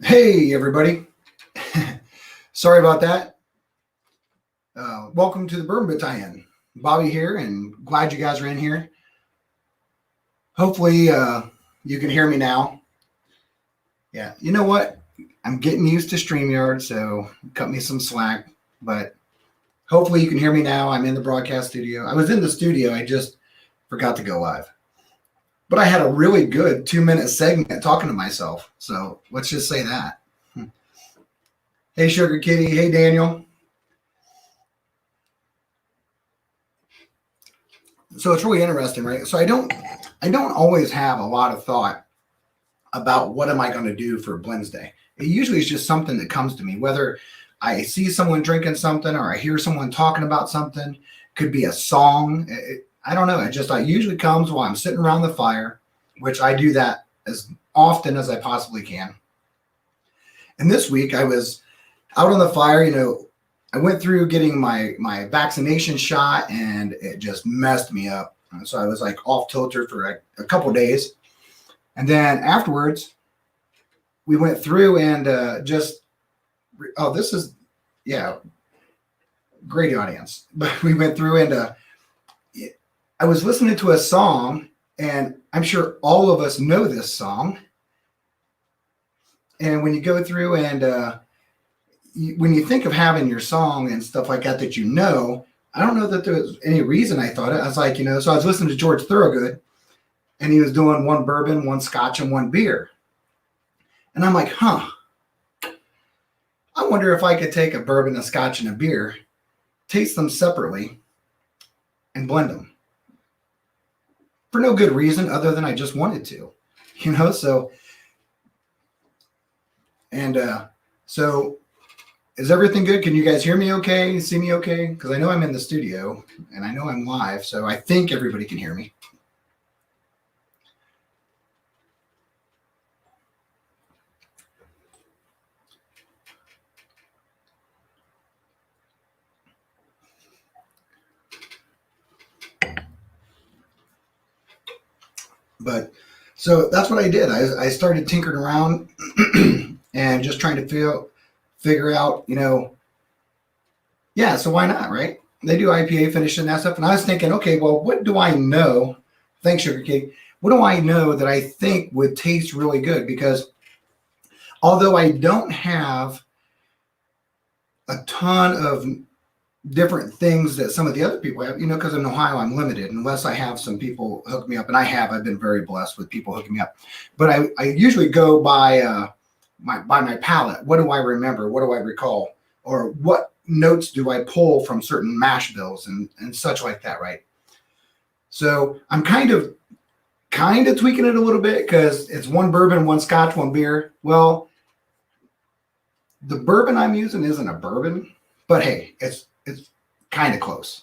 Hey, everybody. Sorry about that. Welcome to the Bourbon Battalion. Bobby here, and glad you guys are in here. Hopefully, you can hear me now. Yeah, you know what? I'm getting used to StreamYard, so cut me some slack. But hopefully, you can hear me now. I'm in the broadcast studio. I was in the studio, I just forgot to go live. But I had a really good 2-minute segment talking to myself. So let's just say that. Hey, Sugar Kitty. Hey, Daniel. So it's really interesting, right? So I don't always have a lot of thought about what am I going to do for Blendsday. It usually is just something that comes to me, whether I see someone drinking something or I hear someone talking about something. Could be a song. I don't know. It usually comes while I'm sitting around the fire, which I do that as often as I possibly can. And this week I was out on the fire, I went through getting my vaccination shot and it just messed me up. So I was like off kilter for a couple days. And then afterwards, we went through and great audience. But we went through and I was listening to a song, and I'm sure all of us know this song. And when you go through and when you think of having your song and stuff like that, I don't know that there was any reason I thought it. I was like, so I was listening to George Thorogood, and he was doing one bourbon, one scotch, and one beer. And I'm like, I wonder if I could take a bourbon, a scotch, and a beer, taste them separately, and blend them. For no good reason other than I just wanted to, so is everything good? Can you guys hear me okay? See me okay? Because I know I'm in the studio and I know I'm live, so I think everybody can hear me. But so that's what I did. I started tinkering around and just trying to figure out, so why not, right? They do IPA finish and that stuff. And I was thinking, okay, well, what do I know? Thanks, Sugar Cake. What do I know that I think would taste really good? Because although I don't have a ton of different things that some of the other people have, because in Ohio I'm limited unless I have some people hook me up, and I've been very blessed with people hooking me up. But I usually go by my palate. What do I remember? What do I recall? Or what notes do I pull from certain mash bills and such like that, right? So I'm kind of tweaking it a little bit because it's one bourbon, one scotch, one beer. Well, the bourbon I'm using isn't a bourbon, but hey, it's kind of close,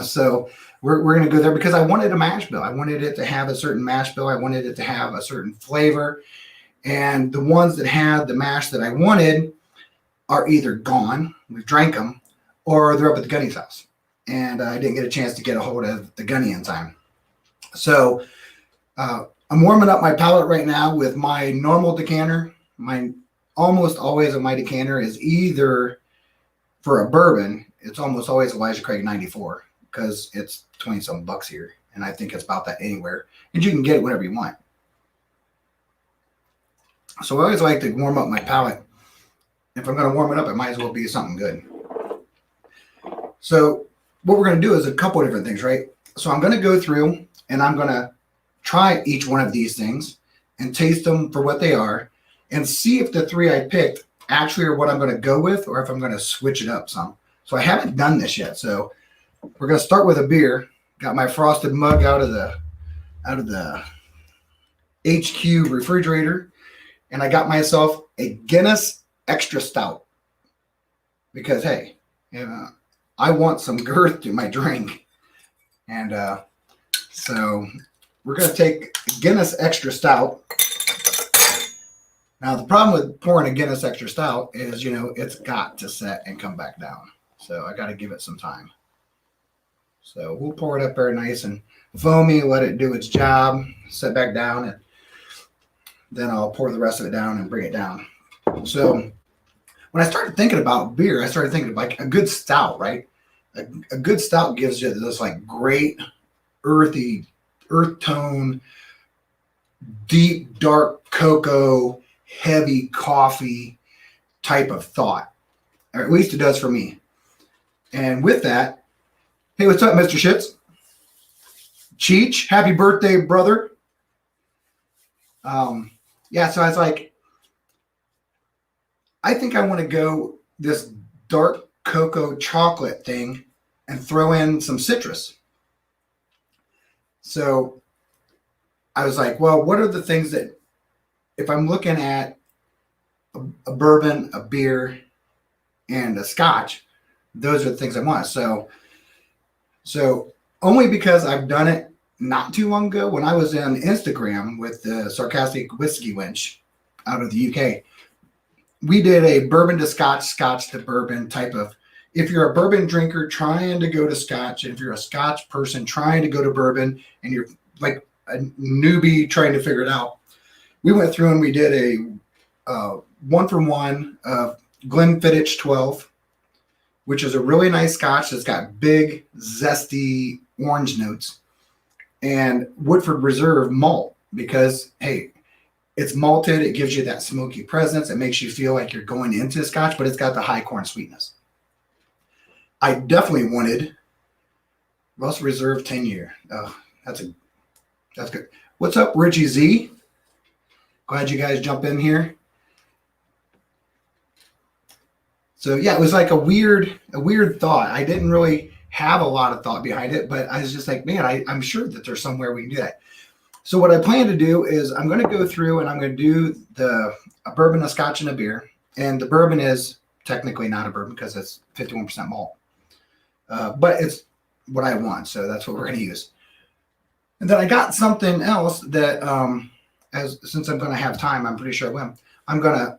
so we're going to go there because I wanted a mash bill. I wanted it to have a certain mash bill. I wanted it to have a certain flavor. And the ones that had the mash that I wanted are either gone, we've drank them, or they're up at the Gunny's house. And I didn't get a chance to get a hold of the Gunny in time. So I'm warming up my palate right now with my normal decanter. Almost always my decanter is either for a bourbon. It's almost always Elijah Craig 94 because it's 20 some bucks here. And I think it's about that anywhere. And you can get it whenever you want. So I always like to warm up my palate. If I'm going to warm it up, it might as well be something good. So what we're going to do is a couple of different things, right? So I'm going to go through and I'm going to try each one of these things and taste them for what they are and see if the three I picked actually are what I'm going to go with or if I'm going to switch it up some. So I haven't done this yet. So we're going to start with a beer. Got my frosted mug out of the HQ refrigerator, and I got myself a Guinness Extra Stout because hey, I want some girth to my drink, and so we're going to take Guinness Extra Stout. Now the problem with pouring a Guinness Extra Stout is it's got to set and come back down. So I got to give it some time. So we'll pour it up very nice and foamy, let it do its job, set back down, and then I'll pour the rest of it down and bring it down. So when I started thinking about beer, I started thinking like a good stout, right? A good stout gives you this like great earthy, earth tone, deep, dark cocoa, heavy coffee type of thought, or at least it does for me. And with that, hey, what's up, Mr. Shits? Cheech, happy birthday, brother. Yeah, so I was like, I think I want to go this dark cocoa chocolate thing and throw in some citrus. So I was like, well, what are the things that, if I'm looking at a bourbon, a beer, and a scotch, those are the things I want. So only because I've done it not too long ago when I was on Instagram with the Sarcastic Whiskey Wench out of the UK. We did a bourbon to scotch, scotch to bourbon type of. If you're a bourbon drinker trying to go to scotch, and if you're a scotch person trying to go to bourbon, and you're like a newbie trying to figure it out, we went through and we did a one for one of Glenfiddich 12, which is a really nice scotch that's got big, zesty orange notes, and Woodford Reserve malt because, hey, it's malted. It gives you that smoky presence. It makes you feel like you're going into scotch, but it's got the high corn sweetness. I definitely wanted Russell Reserve 10-year. Oh, that's good. What's up, Richie Z? Glad you guys jump in here. So yeah, it was like a weird thought. I didn't really have a lot of thought behind it, but I was just like, man, I'm sure that there's somewhere we can do that. So what I plan to do is I'm going to go through and I'm going to do a bourbon, a scotch, and a beer. And the bourbon is technically not a bourbon because it's 51% malt. But it's what I want, so that's what we're going to use. And then I got something else that, since I'm going to have time, I'm pretty sure I will. I'm going to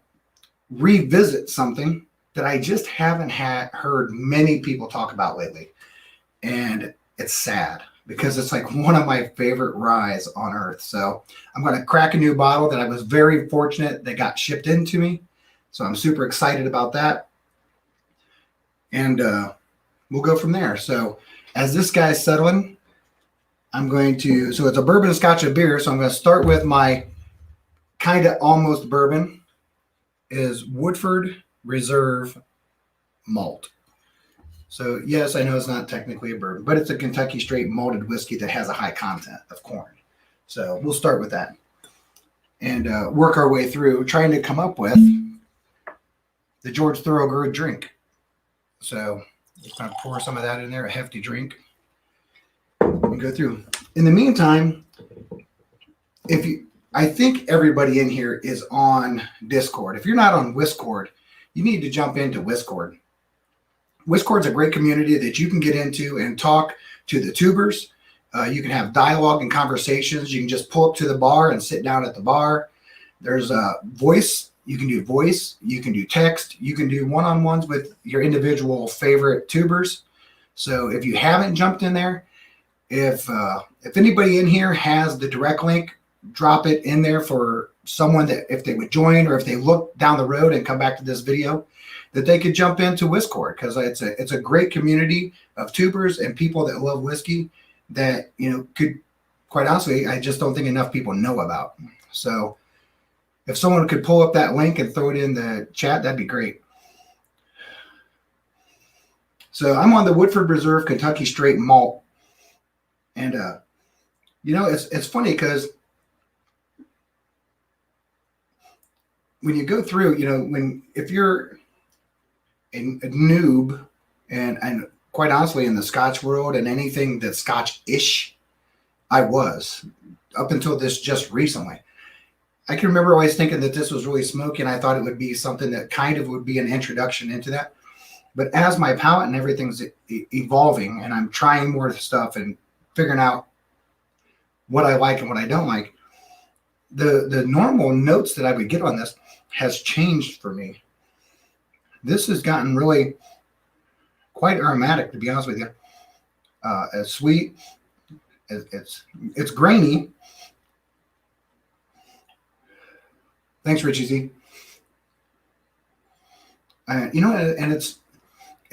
revisit something that I just haven't heard many people talk about lately. And it's sad because it's like one of my favorite ryes on earth. So I'm going to crack a new bottle that I was very fortunate that got shipped into me. So I'm super excited about that. And we'll go from there. So as this guy's settling, so it's a bourbon, a scotch, a beer. So I'm going to start with my kind of almost bourbon is Woodford Reserve Malt. So yes, I know it's not technically a bourbon, but it's a Kentucky straight malted whiskey that has a high content of corn. So we'll start with that and work our way through trying to come up with the George Thorogood drink. So just going to pour some of that in there, a hefty drink, and go through. In the meantime, I think everybody in here is on Discord. If you're not on Discord, you need to jump into Discord. Discord's a great community that you can get into and talk to the tubers. You can have dialogue and conversations. You can just pull up to the bar and sit down at the bar. There's a voice. You can do voice. You can do text. You can do one-on-ones with your individual favorite tubers. So if you haven't jumped in there, if anybody in here has the direct link, drop it in there for someone that if they would join or if they look down the road and come back to this video, that they could jump into Discord because it's a great community of tubers and people that love whiskey that, could, quite honestly, I just don't think enough people know about. So if someone could pull up that link and throw it in the chat, that'd be great. So I'm on the Woodford Reserve Kentucky Straight Malt. And, it's funny because when you go through, if you're a noob and quite honestly in the Scotch world and anything that's Scotch-ish, I was up until this just recently. I can remember always thinking that this was really smoky and I thought it would be something that kind of would be an introduction into that. But as my palate and everything's evolving and I'm trying more stuff and figuring out what I like and what I don't like, the normal notes that I would get on this has changed for me. This has gotten really quite aromatic, to be honest with you. It's sweet. It's grainy. Thanks, Richie Z. And it's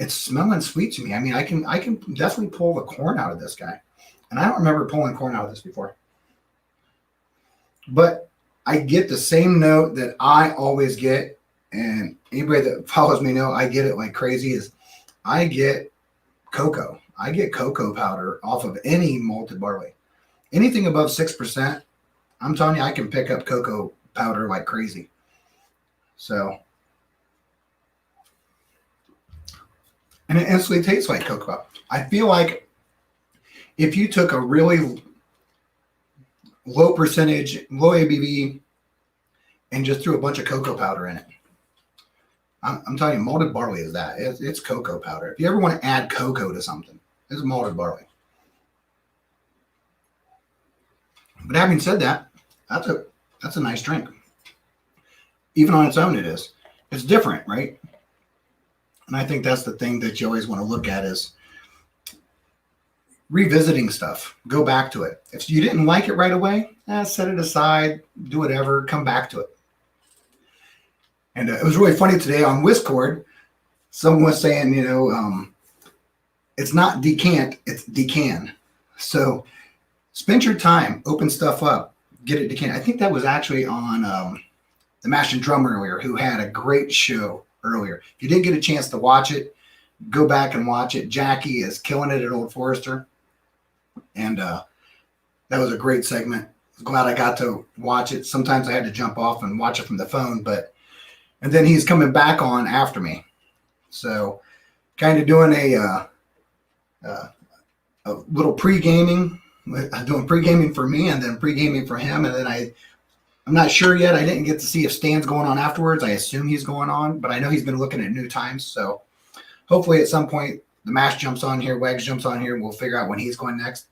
smelling sweet to me. I mean, I can definitely pull the corn out of this guy, and I don't remember pulling corn out of this before. But I get the same note that I always get, and anybody that follows me know I get it like crazy. Is I get cocoa. I get cocoa powder off of any malted barley. Anything above 6%, I'm telling you, I can pick up cocoa powder like crazy. So, and it instantly tastes like cocoa. I feel like if you took a really low percentage, low ABV, and just threw a bunch of cocoa powder in it, I'm telling you, malted barley is that. It's cocoa powder. If you ever want to add cocoa to something, it's malted barley. But having said that, that's a nice drink. Even on its own, it is. It's different, right? And I think that's the thing that you always want to look at is revisiting stuff. Go back to it. If you didn't like it right away, set it aside, do whatever, come back to it. And it was really funny today on Discord. Someone was saying, it's not decant, it's decan. So spend your time, open stuff up, get it decanted. I think that was actually on the Mash and Drum earlier, who had a great show earlier. If you didn't get a chance to watch it, go back and watch it. Jackie is killing it at Old Forester. And that was a great segment. Glad I got to watch it. Sometimes I had to jump off and watch it from the phone, and then he's coming back on after me. So kind of doing a little pre-gaming, doing pre-gaming for me and then pre-gaming for him. And then I'm not sure yet. I didn't get to see if Stan's going on afterwards. I assume he's going on, but I know he's been looking at new times. So hopefully at some point the Mash jumps on here, Wags jumps on here, and we'll figure out when he's going next.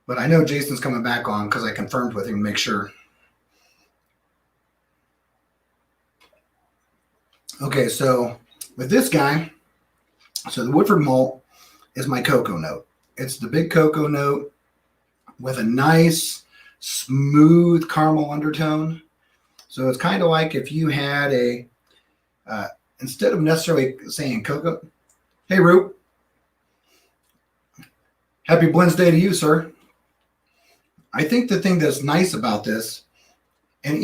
But I know Jason's coming back on because I confirmed with him to make sure. Okay, so with this guy, so the Woodford Malt is my cocoa note. It's the big cocoa note with a nice, smooth caramel undertone. So it's kind of like if you had instead of necessarily saying cocoa, hey, Roop, happy Blendsday to you, sir. I think the thing that's nice about this, and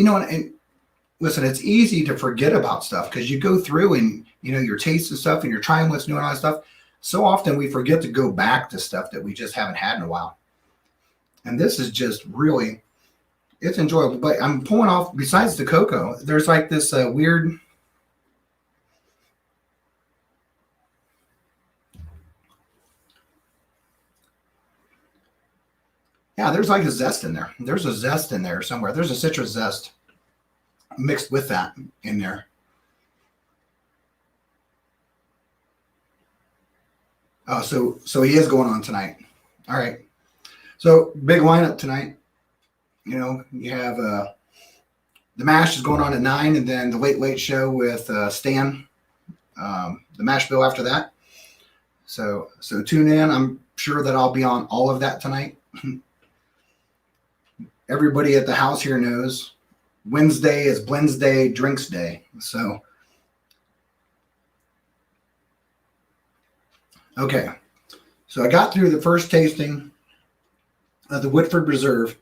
listen, it's easy to forget about stuff because you go through and, you're tasting stuff and you're trying what's new and all that stuff. So often we forget to go back to stuff that we just haven't had in a while. And this is just really, it's enjoyable. But I'm pulling off, besides the cocoa, there's like this weird, there's like a zest in there. There's a zest in there somewhere. There's a citrus zest mixed with that in there. Oh, so he is going on tonight. All right. So big lineup tonight. You have the Mash is going on at 9, and then the Late Show with Stan. The Mash Bill after that. So tune in. I'm sure that I'll be on all of that tonight. Everybody at the house here knows Wednesday is Blendsday Drinks Day. So, okay. So I got through the first tasting of the Woodford Reserve,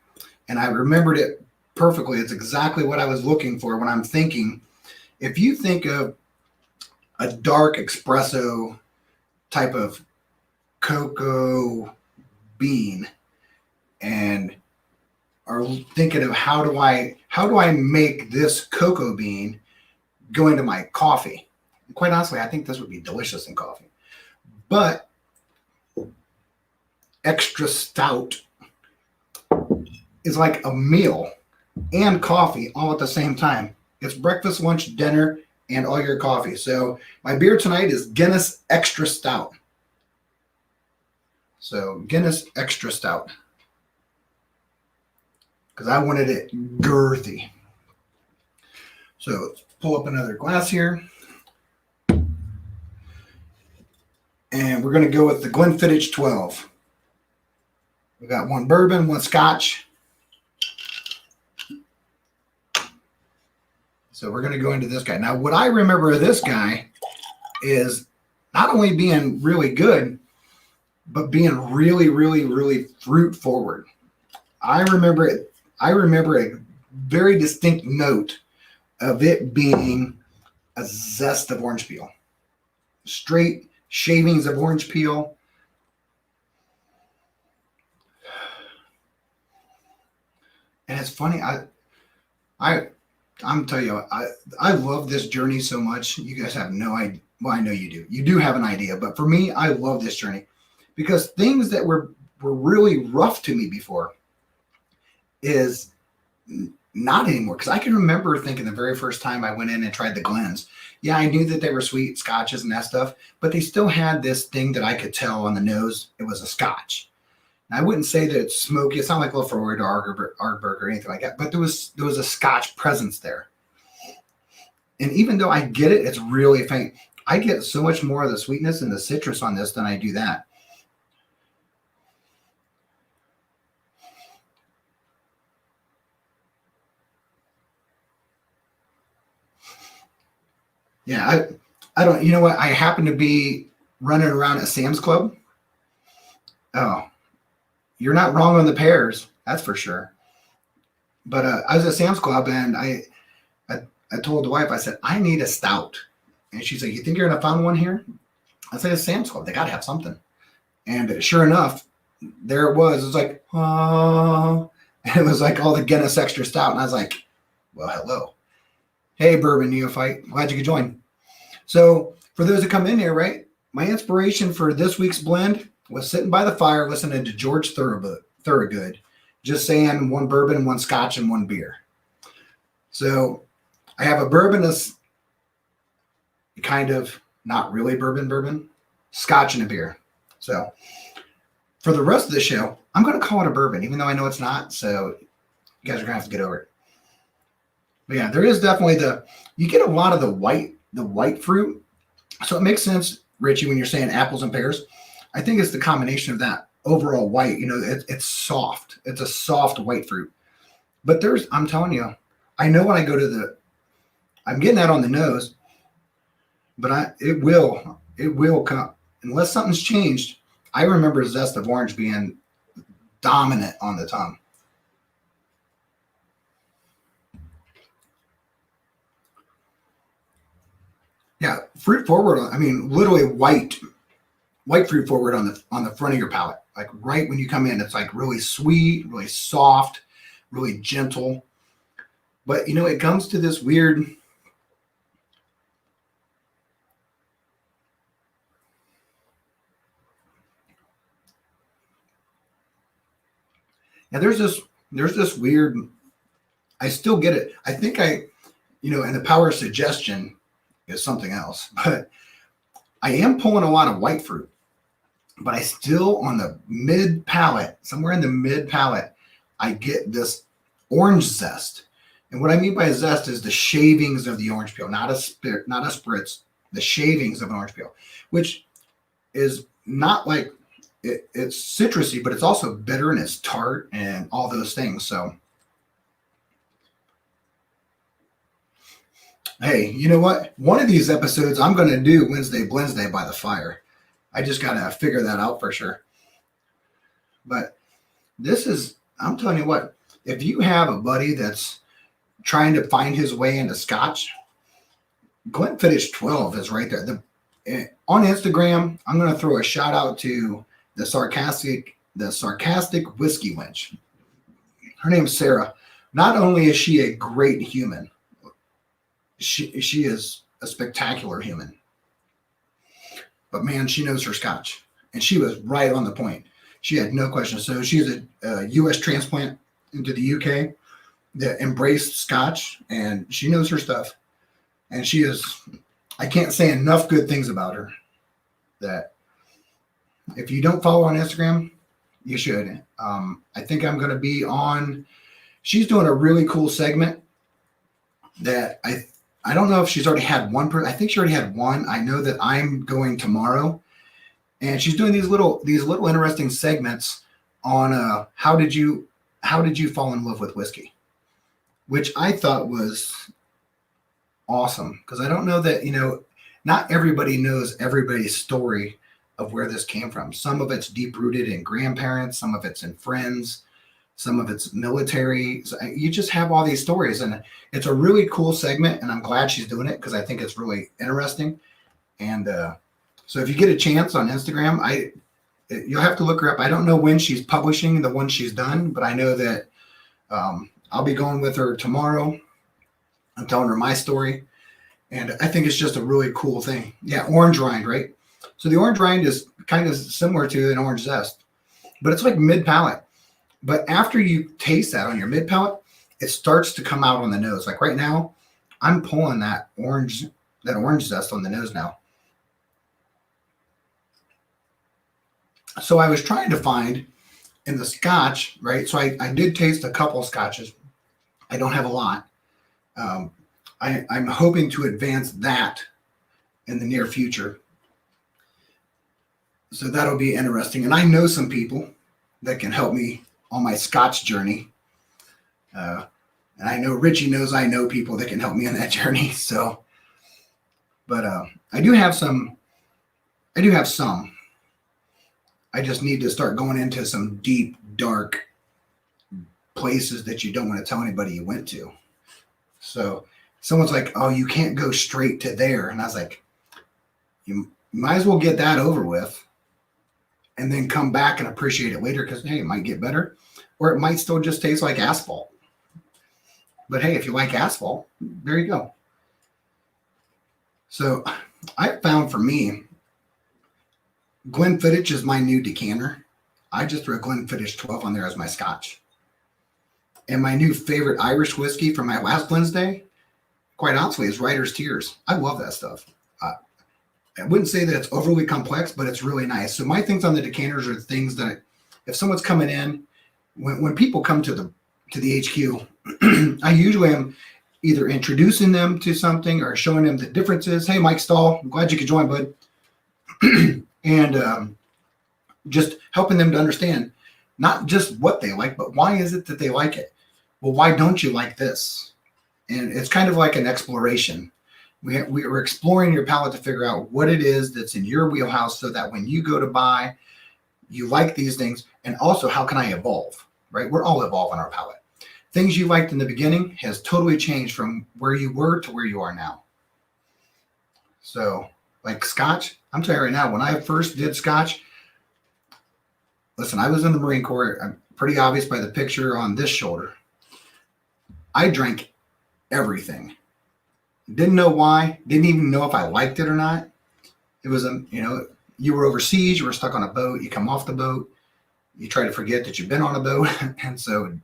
and I remembered it perfectly. It's exactly what I was looking for when I'm thinking. If you think of a dark espresso type of cocoa bean and are thinking of how do I make this cocoa bean go into my coffee? Quite honestly, I think this would be delicious in coffee. But extra stout is like a meal and coffee all at the same time. It's breakfast, lunch, dinner, and all your coffee. So my beer tonight is Guinness Extra Stout. So Guinness Extra Stout. Because I wanted it girthy. So let's pull up another glass here. And we're going to go with the Glenfiddich 12. We got one bourbon, one scotch. So we're going to go into this guy. Now, what I remember of this guy is not only being really good, but being really, really, really fruit forward. I remember it. I remember a very distinct note of it being a zest of orange peel, straight shavings of orange peel. And it's funny. I'm telling you, I love this journey so much. You guys have no idea. Well, I know you do. You do have an idea, but for me, I love this journey because things that were really rough to me before is not anymore. Because I can remember thinking the very first time I went in and tried the Glens. Yeah, I knew that they were sweet scotches and that stuff, but they still had this thing that I could tell on the nose. It was a scotch. I wouldn't say that it's smoky. It's not like Lafroy or Ardbeg or anything like that, but there was a Scotch presence there. And even though I get it, it's really faint. I get so much more of the sweetness and the citrus on this than I do that. Yeah, I don't. You know what? I happen to be running around at Sam's Club. Oh, you're not wrong on the pears, that's for sure. But I was at Sam's Club and I told the wife, I said, I need a stout. And she's like, you think you're going to find one here? I said, it's Sam's Club. They got to have something. And sure enough, there it was. It was like, oh, and it was like all the Guinness extra stout. And I was like, well, hello. Hey, bourbon neophyte. Glad you could join. So for those that come in here, right, my inspiration for this week's blend was sitting by the fire listening to George Thorogood, just saying one bourbon, one scotch, and one beer. So I have a bourbon that's kind of not really bourbon, scotch and a beer. So for the rest of the show, I'm going to call it a bourbon, even though I know it's not. So you guys are going to have to get over it. But yeah, there is definitely you get a lot of the white fruit. So it makes sense, Richie, when you're saying apples and pears. I think it's the combination of that overall white. You know, it's soft. It's a soft white fruit. But I'm telling you, I know when I go to I'm getting that on the nose, but it will come unless something's changed. I remember zest of orange being dominant on the tongue. Yeah, fruit forward. I mean, literally white fruit forward on the front of your palate. Like right when you come in, it's like really sweet, really soft, really gentle. But you know, it comes to this weird. Yeah, there's this weird. I still get it. I think and the power of suggestion is something else. But I am pulling a lot of white fruit. But I still, on the mid palate, somewhere in the mid palate, I get this orange zest. And what I mean by zest is the shavings of the orange peel, not a spritz, the shavings of an orange peel, which is not like it's citrusy, but it's also bitter and it's tart and all those things. So, hey, you know what? One of these episodes I'm going to do Blendsday by the fire. I just got to figure that out for sure. But I'm telling you what, if you have a buddy that's trying to find his way into scotch, Glenfiddich 12 is right there. On Instagram, I'm going to throw a shout out to the sarcastic whiskey wench. Her name's Sarah. Not only is she a great human, she is a spectacular human. But man, she knows her scotch, and she was right on the point. She had no question. So she's a U.S. transplant into the U.K. that embraced scotch, and she knows her stuff. And she is, I can't say enough good things about her that if you don't follow on Instagram, you should. I think I'm going to be on. She's doing a really cool segment that I don't know if she's already had one. I think she already had one. I know that I'm going tomorrow, and she's doing these little interesting segments on how did you fall in love with whiskey, which I thought was awesome because I don't know that, not everybody knows everybody's story of where this came from. Some of it's deep rooted in grandparents, some of it's in friends, some of it's military. So you just have all these stories, and it's a really cool segment. And I'm glad she's doing it because I think it's really interesting. And so if you get a chance on Instagram, you'll have to look her up. I don't know when she's publishing the one she's done, but I know that I'll be going with her tomorrow. I'm telling her my story. And I think it's just a really cool thing. Yeah, orange rind, right? So the orange rind is kind of similar to an orange zest, but it's like mid-palate. But after you taste that on your mid-palate, it starts to come out on the nose. Like right now, I'm pulling that orange zest on the nose now. So I was trying to find in the Scotch, right? So I did taste a couple of Scotches. I don't have a lot. I'm hoping to advance that in the near future. So that'll be interesting. And I know some people that can help me on my Scotch journey. And I know Richie knows I know people that can help me on that journey. So, but I do have some. I just need to start going into some deep, dark places that you don't want to tell anybody you went to. So someone's like, oh, you can't go straight to there. And I was like, you might as well get that over with and then come back and appreciate it later because, hey, it might get better or it might still just taste like asphalt. But hey, if you like asphalt, there you go. So I found for me, Glenfiddich is my new decanter. I just threw a Glenfiddich 12 on there as my Scotch. And my new favorite Irish whiskey from my last Blendsday, quite honestly, is Writer's Tears. I love that stuff. I wouldn't say that it's overly complex, but it's really nice. So my things on the decanters are things that if someone's coming in, when people come to the HQ, I usually am either introducing them to something or showing them the differences. Hey, Mike Stahl, I'm glad you could join, bud. And just helping them to understand not just what they like, but why is it that they like it? Well, why don't you like this? And it's kind of like an exploration. We're exploring your palate to figure out what it is that's in your wheelhouse so that when you go to buy, you like these things. And also, how can I evolve, right? We're all evolving our palate. Things you liked in the beginning has totally changed from where you were to where you are now. So like Scotch, I'm telling you right now, when I first did Scotch, listen, I was in the Marine Corps. I'm pretty obvious by the picture on this shoulder. I drank everything. Didn't know why. Didn't even know if I liked it or not. It was, you were overseas. You were stuck on a boat. You come off the boat. You try to forget that you've been on a boat. And so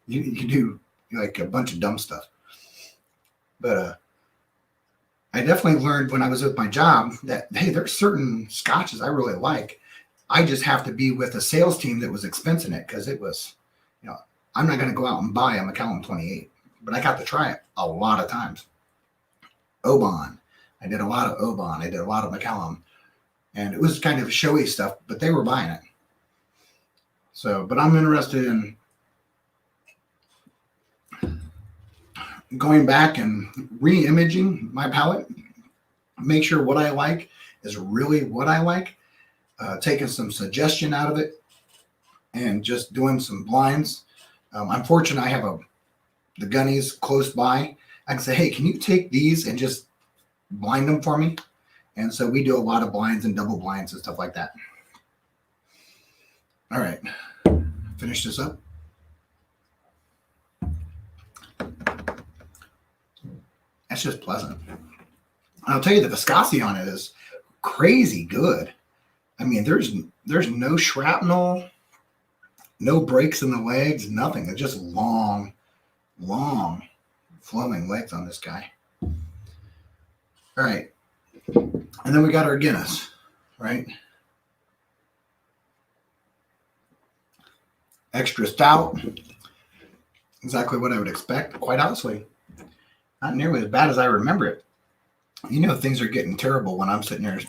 you do like a bunch of dumb stuff. But I definitely learned when I was with my job that, hey, there's certain Scotches I really like. I just have to be with a sales team that was expensing it because it was, I'm not going to go out and buy a Macallan 28, but I got to try it a lot of times. Oban. I did a lot of Oban. I did a lot of Macallan. And it was kind of showy stuff, but they were buying it. So, but I'm interested in going back and re-imaging my palate, make sure what I like is really what I like, taking some suggestion out of it, and just doing some blinds. I'm fortunate I have the gunnies close by. I can say, hey, can you take these and just blind them for me? And so we do a lot of blinds and double blinds and stuff like that. All right, finish this up. That's just pleasant. I'll tell you, the viscosity on it is crazy good. I mean, there's no shrapnel, no breaks in the legs, nothing. They're just long flowing legs on this guy. All right. And then we got our Guinness, right? Extra stout. Exactly what I would expect, quite honestly. Not nearly as bad as I remember it. Things are getting terrible when I'm sitting there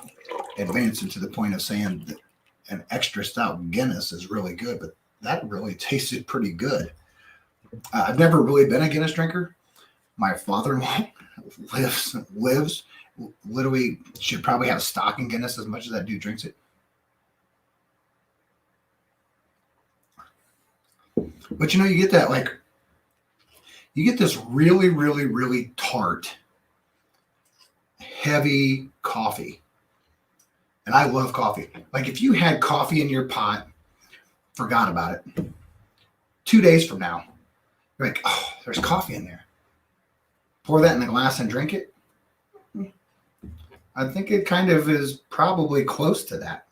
advancing to the point of saying that an extra stout Guinness is really good, but that really tasted pretty good. I've never really been a Guinness drinker. My father-in-law lives, literally should probably have stock in Guinness as much as that dude drinks it. But you get that, like, you get this really, really, really tart, heavy coffee. And I love coffee. Like, if you had coffee in your pot, forgot about it, 2 days from now, you're like, oh, there's coffee in there. Pour that in a glass and drink it. I think it kind of is probably close to that.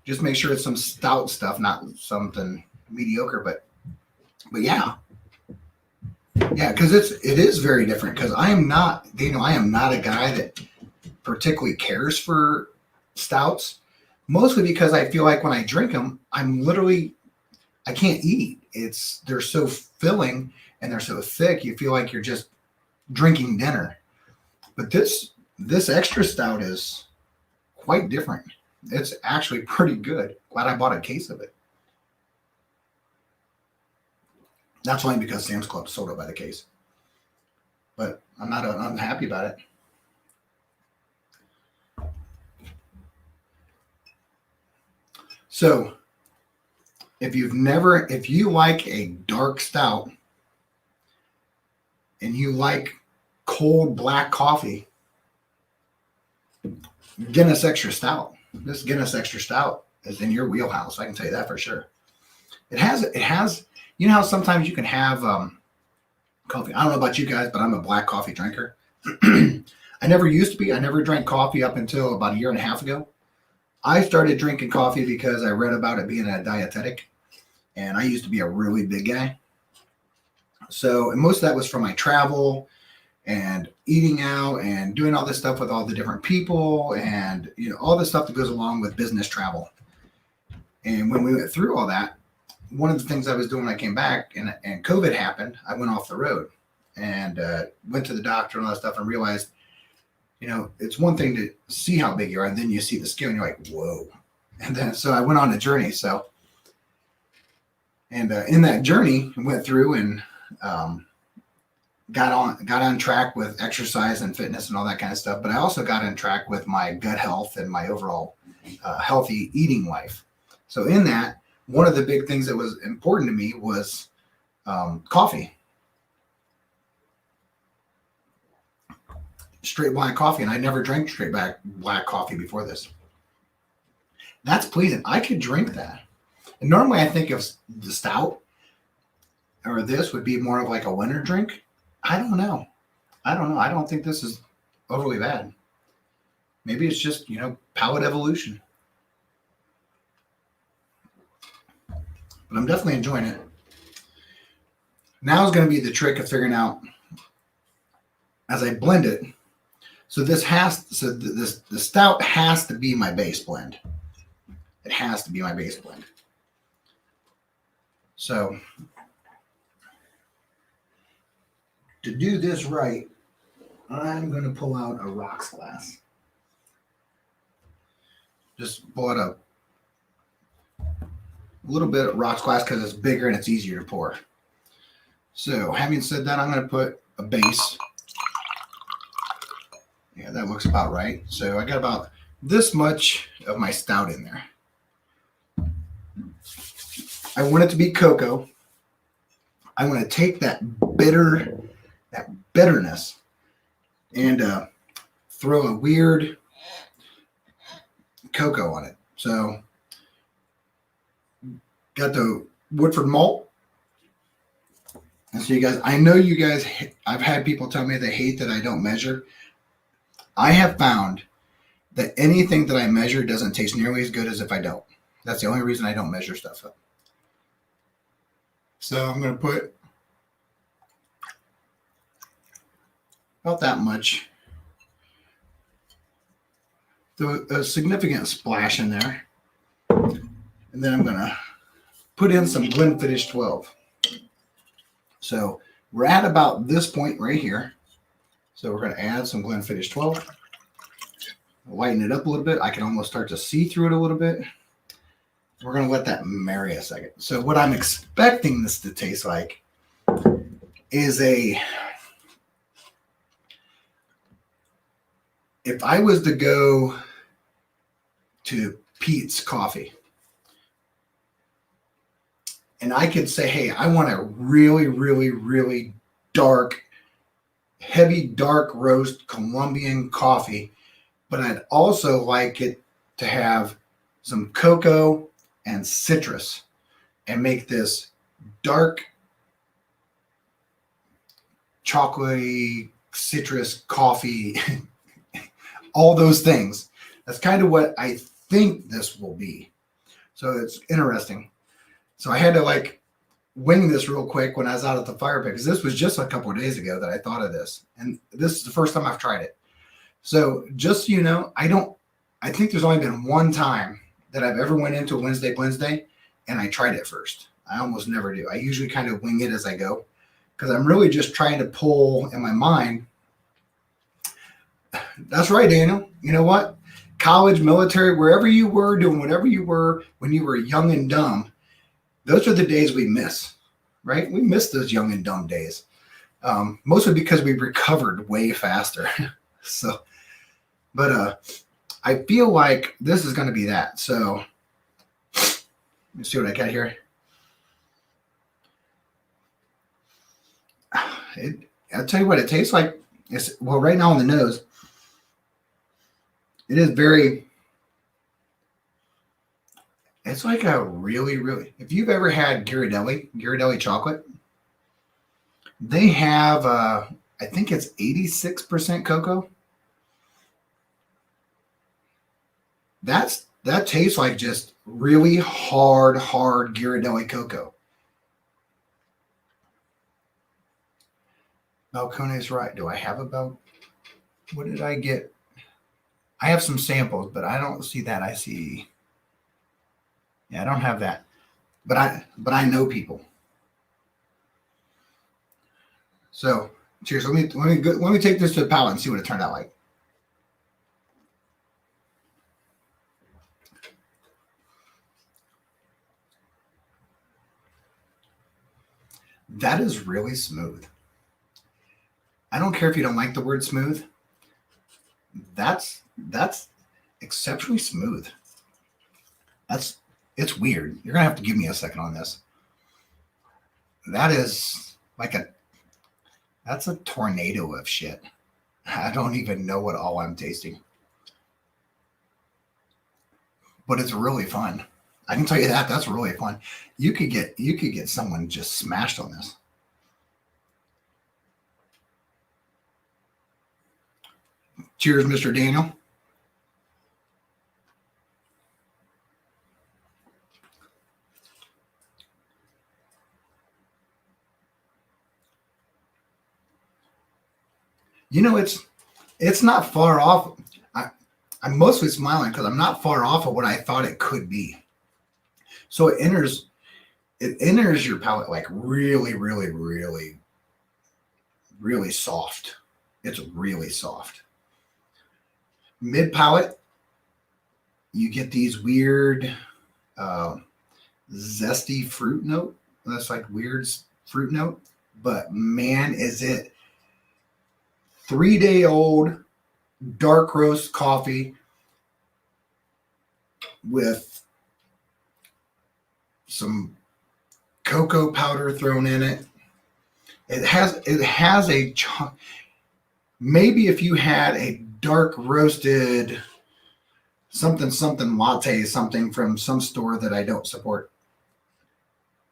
Just make sure it's some stout stuff, not something mediocre, but yeah, because it is very different. Because I am not a guy that particularly cares for stouts, mostly because I feel like when I drink them, I can't eat. They're so filling and they're so thick. You feel like you're just drinking dinner. But this extra stout is quite different. It's actually pretty good. Glad I bought a case of it. That's only because Sam's Club sold it by the case. But I'm not unhappy about it. So, if you like a dark stout and you like cold black coffee, Guinness Extra Stout. This Guinness Extra Stout is in your wheelhouse. I can tell you that for sure. It has. You know how sometimes you can have coffee. I don't know about you guys, but I'm a black coffee drinker. I never used to be. I never drank coffee up until about 1.5 years ago. I started drinking coffee because I read about it being a dietetic, and I used to be a really big guy. So, and most of that was from my travel and eating out and doing all this stuff with all the different people and all the stuff that goes along with business travel. And when we went through all that, one of the things I was doing when I came back and COVID happened, I went off the road and went to the doctor and all that stuff and realized, it's one thing to see how big you are and then you see the scale and you're like, whoa. And then, so I went on a journey. So, and in that journey, I went through and got on track with exercise and fitness and all that kind of stuff. But I also got on track with my gut health and my overall healthy eating life. So in that, one of the big things that was important to me was coffee. Straight black coffee. And I never drank straight black coffee before this. That's pleasing. I could drink that. And normally I think of the stout or this would be more of like a winter drink. I don't know. I don't think this is overly bad. Maybe it's just, palate evolution. But I'm definitely enjoying it. Now is going to be the trick of figuring out as I blend it. So the stout has to be my base blend. It has to be my base blend. So to do this right, I'm going to pull out a rocks glass. Just pull out a little bit of rocks glass because it's bigger and it's easier to pour. So having said that, I'm going to put a base. Yeah, that looks about right. So I got about this much of my stout in there. I want it to be cocoa. I want to take that bitterness and throw a weird cocoa on it. So got the Woodford Malt. And so I've had people tell me they hate that I don't measure. I have found that anything that I measure doesn't taste nearly as good as if I don't. That's the only reason I don't measure stuff up. So I'm going to put about that much. A significant splash in there. And then I'm going to put in some Glenfiddich 12. So we're at about this point right here. So we're going to add some Glenfiddich 12. Lighten it up a little bit. I can almost start to see through it a little bit. We're going to let that marry a second. So what I'm expecting this to taste like is if I was to go to Pete's Coffee and I could say, hey, I want a really, really, really dark, heavy, dark roast Colombian coffee, but I'd also like it to have some cocoa and citrus and make this dark, chocolatey, citrus coffee, all those things. That's kind of what I think this will be. So it's interesting. So I had to like wing this real quick when I was out at the fire pit, because this was just a couple of days ago that I thought of this. And this is the first time I've tried it. So just so you know, I think there's only been one time that I've ever went into a Blendsday and I tried it first. I almost never do. I usually kind of wing it as I go, because I'm really just trying to pull in my mind. That's right, Daniel. You know what? College, military, wherever you were, doing whatever you were when you were young and dumb, those are the days we miss, right? We miss those young and dumb days, mostly because we recovered way faster. So, but I feel like this is going to be that. So let me see what I got here. I'll tell you what it tastes like. Well, right now on the nose, it is very, it's like a really, really, if you've ever had Ghirardelli chocolate, they have, I think it's 86% cocoa. That tastes like just really hard Ghirardelli cocoa. Balcone's right. Do I have what did I get? I have some samples, but I don't see that. I see, yeah, I don't have that. But I know people. So cheers. Let me take this to the palate and see what it turned out like. That is really smooth. I don't care if you don't like the word smooth. That's exceptionally smooth. It's weird. You're gonna have to give me a second on this. That is like that's a tornado of shit. I don't even know what all I'm tasting. But it's really fun. I can tell you that. That's really fun. You could get someone just smashed on this. Cheers, Mr. Daniel. You know, it's not far off. I'm mostly smiling because I'm not far off of what I thought it could be. So it enters your palate like really, really, really, really soft. It's really soft. Mid palate, you get these weird zesty fruit note. That's like weird fruit note. But man, is it 3-day-old dark roast coffee with some cocoa powder thrown in it. It has a maybe if you had a dark roasted something latte, something from some store that I don't support,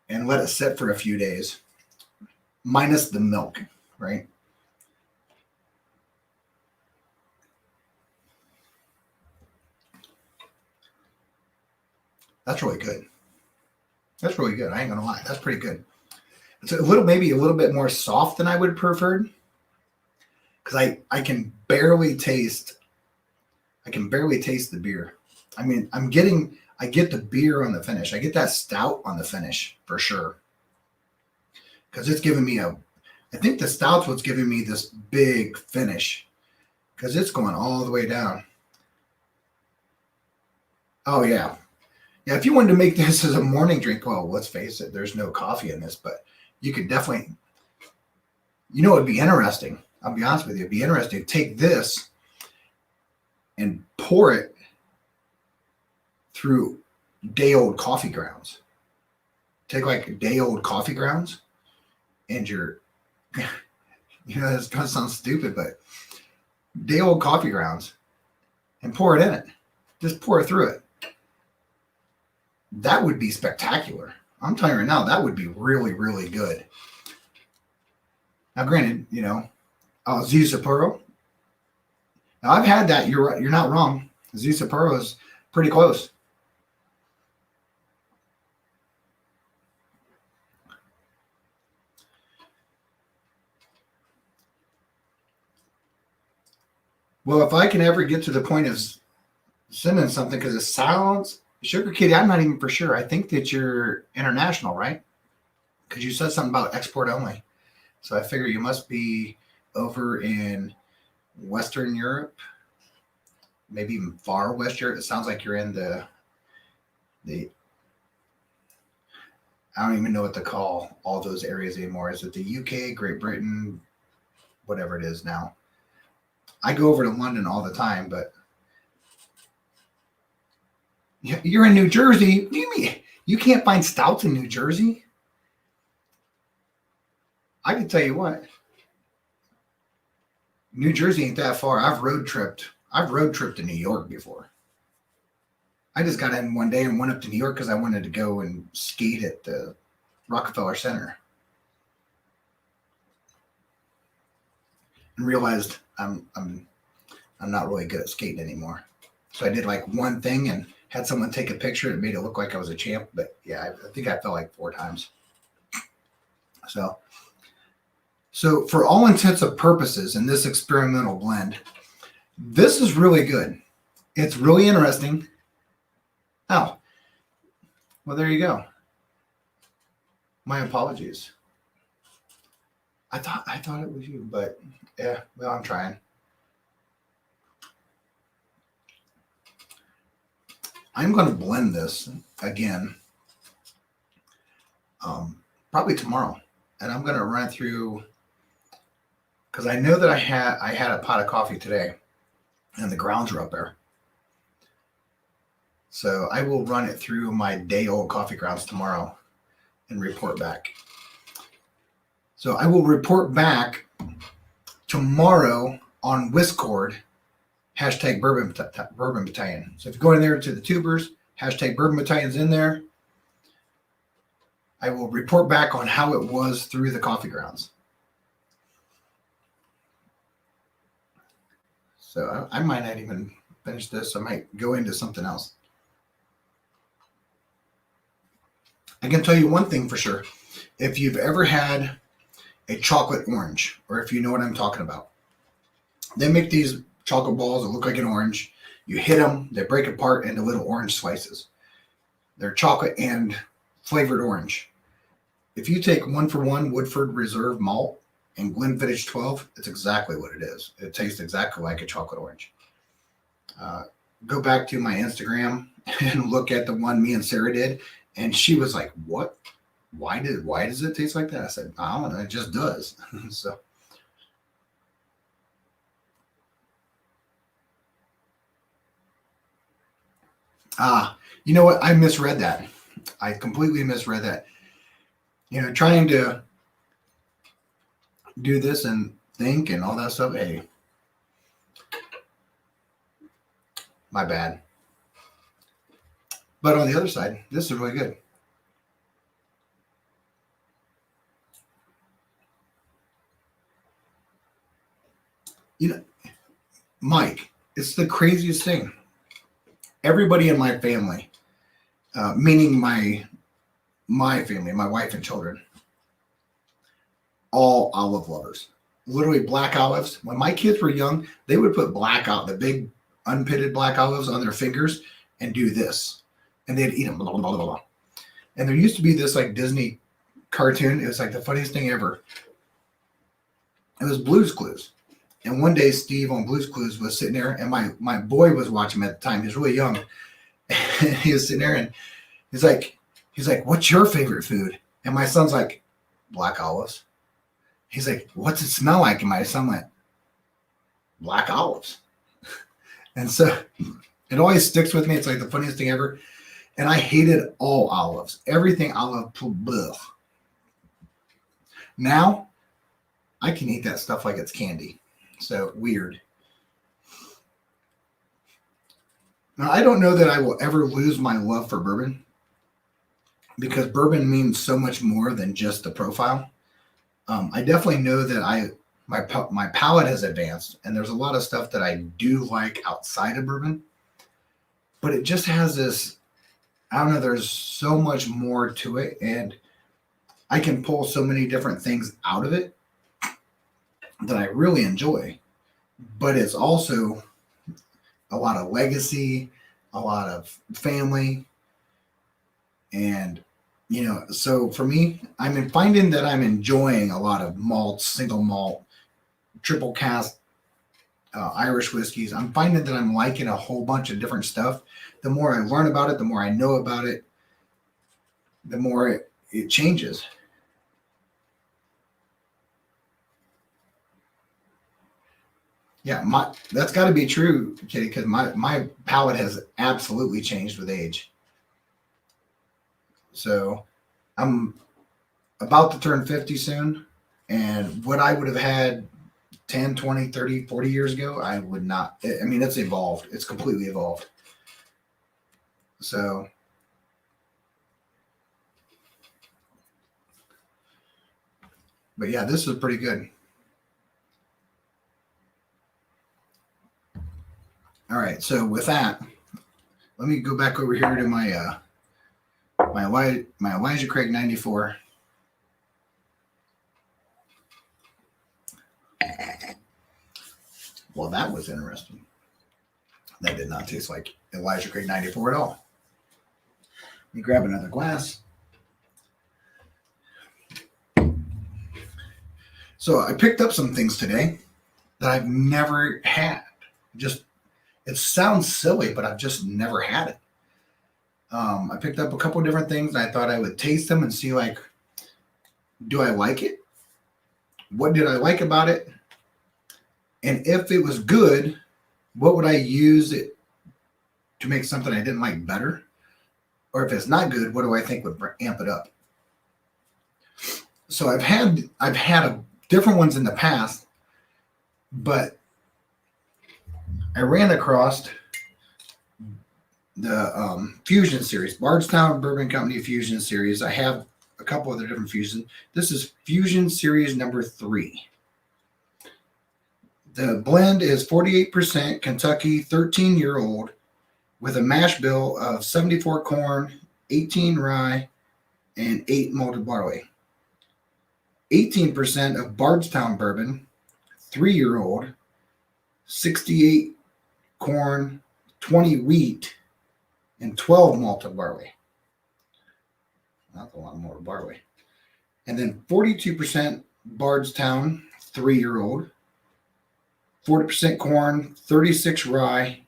and let it sit for a few days, minus the milk, right? That's really good. That's really good. I ain't gonna lie. That's pretty good. It's maybe a little bit more soft than I would have preferred, because I can barely taste the beer. I mean, I get the beer on the finish. I get that stout on the finish for sure, because it's giving me I think the stout's what's giving me this big finish, because it's going all the way down. Oh yeah. Yeah, if you wanted to make this as a morning drink, well, let's face it, there's no coffee in this, but you could definitely, it'd be interesting. I'll be honest with you. It'd be interesting to take this and pour it through day-old coffee grounds. Take like day-old coffee grounds and this going to sound stupid, but day-old coffee grounds and pour it in it. Just pour it through it. That would be spectacular. I'm telling you right now, that would be really, really good. Now, granted, Zizapuro. Now, I've had that. You're right. You're not wrong. Zizapuro is pretty close. Well, if I can ever get to the point of sending something, because it sounds, Sugar Kitty, I'm not even for sure. I think that you're international, right? Because you said something about export only. So I figure you must be over in Western Europe, maybe even far West Europe. It sounds like you're in the I don't even know what to call all those areas anymore. Is it the UK, Great Britain, whatever it is now? I go over to London all the time, but you're in New Jersey. What do you mean? You can't find stouts in New Jersey? I can tell you what. New Jersey ain't that far. I've road tripped to New York before. I just got in one day and went up to New York because I wanted to go and skate at the Rockefeller Center. And realized I'm not really good at skating anymore. So I did like one thing and had someone take a picture. It made it look like I was a champ. But yeah, I think I fell like 4 times. So for all intents and purposes in this experimental blend, this is really good. It's really interesting. Oh, well, there you go. My apologies. I thought it was you, but yeah, well, I'm trying. I'm going to blend this again, probably tomorrow, and I'm going to run through, because I know that I had a pot of coffee today, and the grounds are up there. So I will run it through my day-old coffee grounds tomorrow and report back. So I will report back tomorrow on Discord, hashtag Bourbon Battalion. So if you go in there to the tubers, hashtag Bourbon Battalion's in there. I will report back on how it was through the coffee grounds. So I might not even finish this. I might go into something else. I can tell you one thing for sure. If you've ever had a chocolate orange, or if you know what I'm talking about, they make these chocolate balls that look like an orange. You hit them, they break apart into little orange slices. They're chocolate and flavored orange. If you take 1-for-1 Woodford Reserve Malt and Glenfiddich 12, it's exactly what it is. It tastes exactly like a chocolate orange. Go back to my Instagram and look at the one me and Sarah did. And she was like, what? Why does it taste like that? I said, I don't know. It just does. So. You know what? I misread that. I completely misread that. Trying to do this and think and all that stuff. Hey, my bad. But on the other side, this is really good. Mike, it's the craziest thing. Everybody in my family, meaning my family, my wife and children, all olive lovers. Literally black olives. When my kids were young, they would put the big unpitted black olives on their fingers and do this. And they'd eat them. Blah, blah, blah, blah. And there used to be this like Disney cartoon. It was like the funniest thing ever. It was Blue's Clues. And one day Steve on Blue's Clues was sitting there, and my boy was watching him at the time. He was really young. And he was sitting there and he's like, what's your favorite food? And my son's like, black olives. He's like, what's it smell like? And my son went, black olives. And so it always sticks with me. It's like the funniest thing ever. And I hated all olives, everything olive. Bleh. Now I can eat that stuff like it's candy. So weird. Now, I don't know that I will ever lose my love for bourbon because bourbon means so much more than just the profile. I definitely know that my palate has advanced, and there's a lot of stuff that I do like outside of bourbon, but it just has this, I don't know, there's so much more to it, and I can pull so many different things out of it that I really enjoy. But it's also a lot of legacy, a lot of family, and so for me, I'm finding that I'm enjoying a lot of malt, single malt, triple cask, Irish whiskeys. I'm finding that I'm liking a whole bunch of different stuff. The more I learn about it, the more I know about it, the more it changes. Yeah, that's got to be true, Kitty, because my palate has absolutely changed with age. So I'm about to turn 50 soon, and what I would have had 10, 20, 30, 40 years ago, I would not. I mean, it's evolved. It's completely evolved. So, but yeah, this is pretty good. All right, so with that, let me go back over here to my Elijah Craig 94. Well, that was interesting. That did not taste like Elijah Craig 94 at all. Let me grab another glass. So I picked up some things today that I've never had. Just, it sounds silly, but I've just never had it. I picked up a couple different things. I thought I would taste them and see, like, do I like it? What did I like about it? And if it was good, what would I use it to make something I didn't like better? Or if it's not good, what do I think would amp it up? So I've had different ones in the past, but I ran across the Fusion series, Bardstown Bourbon Company Fusion series. I have a couple other different Fusion. This is Fusion series number 3. The blend is 48% Kentucky 13-year-old with a mash bill of 74 corn, 18 rye, and 8 malted barley. 18% of Bardstown bourbon, 3-year-old, 68 corn, 20 wheat, and 12 malted barley. That's a lot of malted barley. And then 42% Bardstown, 3-year-old, 40% corn, 36 rye,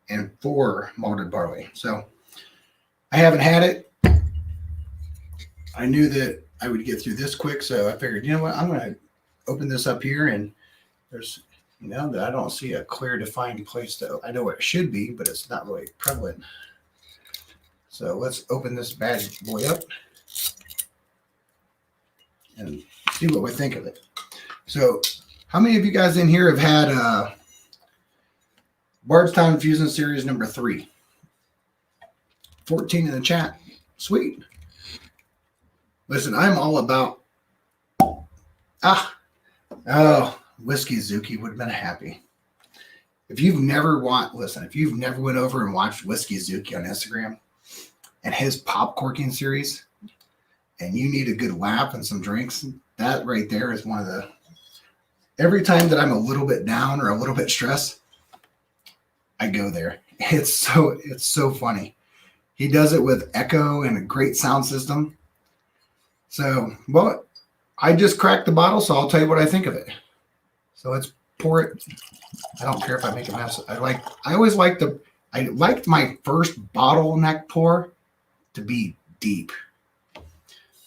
and 4 malted barley. So I haven't had it. I knew that I would get through this quick, so I figured, you know what, I'm going to open this up here, and there's, that I don't see a clear defined place to, I know where it should be, but it's not really prevalent. So let's open this bad boy up and see what we think of it. So how many of you guys in here have had Bardstown Fusion Series number 3? 14 in the chat. Sweet. Listen, I'm all about Whiskey Zuki would have been happy. If you've never went over and watched Whiskey Zuki on Instagram and his pop corking series, and you need a good laugh and some drinks, that right there is one of the, every time that I'm a little bit down or a little bit stressed, I go there. It's so funny. He does it with echo and a great sound system. So, well, I just cracked the bottle, so I'll tell you what I think of it. So let's pour it. I don't care if I make a mess. I liked my first bottleneck pour to be deep.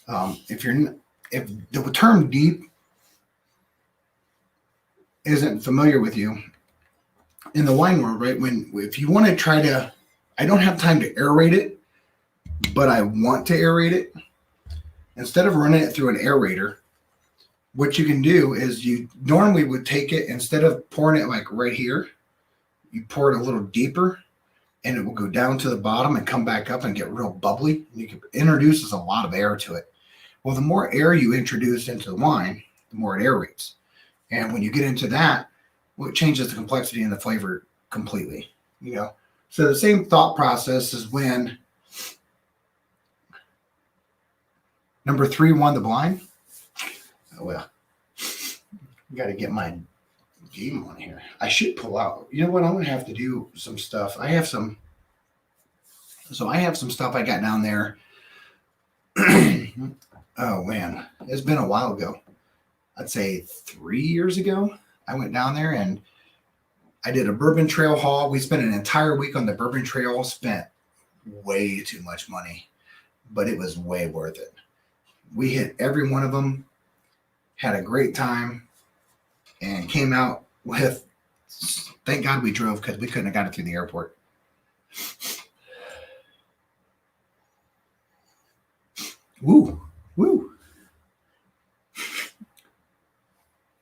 If the term deep isn't familiar with you, in the wine world, right? If you want to try to, I don't have time to aerate it, but I want to aerate it. Instead of running it through an aerator, what you can do is you normally would take it, instead of pouring it like right here, you pour it a little deeper and it will go down to the bottom and come back up and get real bubbly. It introduces a lot of air to it. Well, the more air you introduce into the wine, the more it aerates. And when you get into that, well, it changes the complexity and the flavor completely, you know? So the same thought process is when number 3 won the blind. Oh, well, I got to get my game on here. I should pull out. You know what? I'm going to have to do some stuff. I have some stuff I got down there. Oh, man. It's been a while ago. I'd say 3 years ago. I went down there and I did a bourbon trail haul. We spent an entire week on the bourbon trail, spent way too much money, but it was way worth it. We hit every one of them, had a great time, and came out with, thank God we drove because we couldn't have got it through the airport. Woo, woo.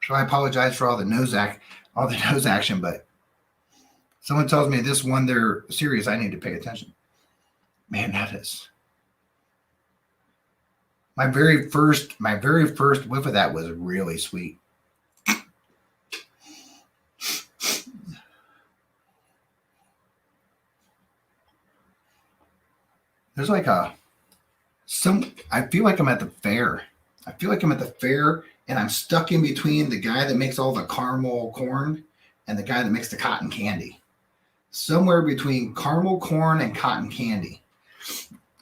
So I apologize for all the nose action, but someone tells me this one they're serious. I need to pay attention. Man, that is my very first whiff of that was really sweet. There's like I feel like I'm at the fair. And I'm stuck in between the guy that makes all the caramel corn and the guy that makes the cotton candy. Somewhere between caramel corn and cotton candy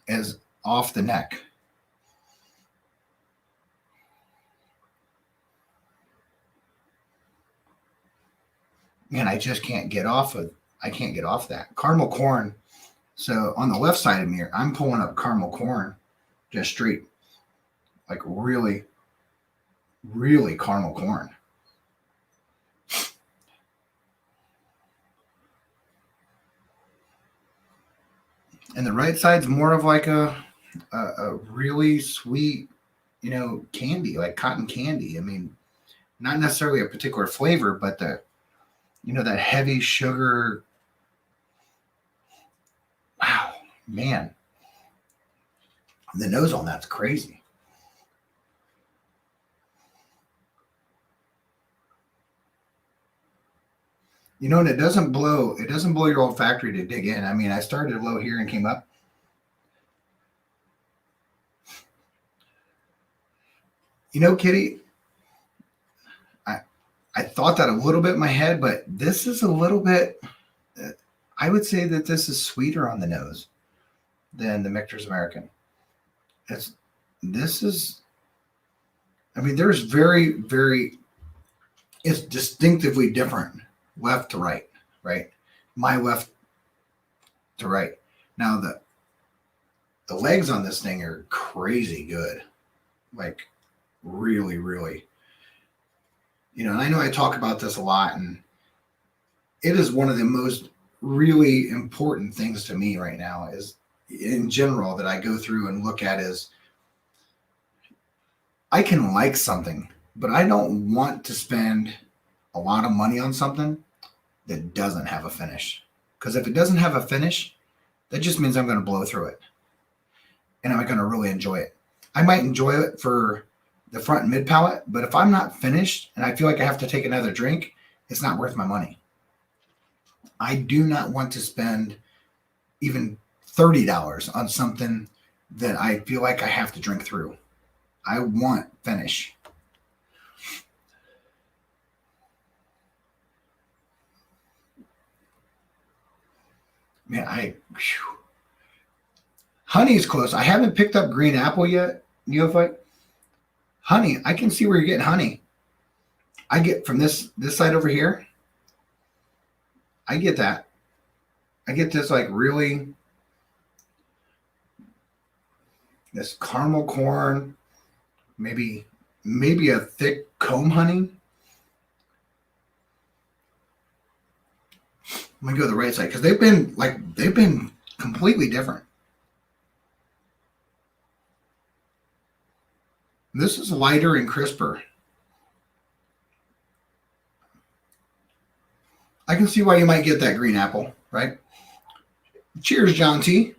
is off the neck. Man, I just can't get off that. Caramel corn. So on the left side of me, I'm pulling up caramel corn just straight, like really, really caramel corn. And the right side's more of like a really sweet, you know, candy, like cotton candy. I mean, not necessarily a particular flavor, but that heavy sugar. Wow, man. The nose on that's crazy. You know, and it doesn't blow your olfactory to dig in. I mean, I started low here and came up. You know, Kitty, I thought that a little bit in my head, but this is a little bit, I would say that this is sweeter on the nose than the Michter's American. There's very, very, it's distinctively different left to right, right? My left to right. Now the legs on this thing are crazy good. Like really, really. You know, and I know I talk about this a lot, and it is one of the most really important things to me right now is in general that I go through and look at is I can like something, but I don't want to spend a lot of money on something that doesn't have a finish. Because if it doesn't have a finish, that just means I'm going to blow through it. And I'm going to really enjoy it. I might enjoy it for the front and mid palate, but if I'm not finished and I feel like I have to take another drink, it's not worth my money. I do not want to spend even $30 on something that I feel like I have to drink through. I want finish. Man, honey's close. I haven't picked up green apple yet. Neophyte. Honey, I can see where you're getting honey. I get from this side over here. I get that. I get this like really, this caramel corn, maybe a thick comb honey. I'm gonna go to the right side because they've been completely different. This is lighter and crisper. I can see why you might get that green apple, right? Cheers, John T.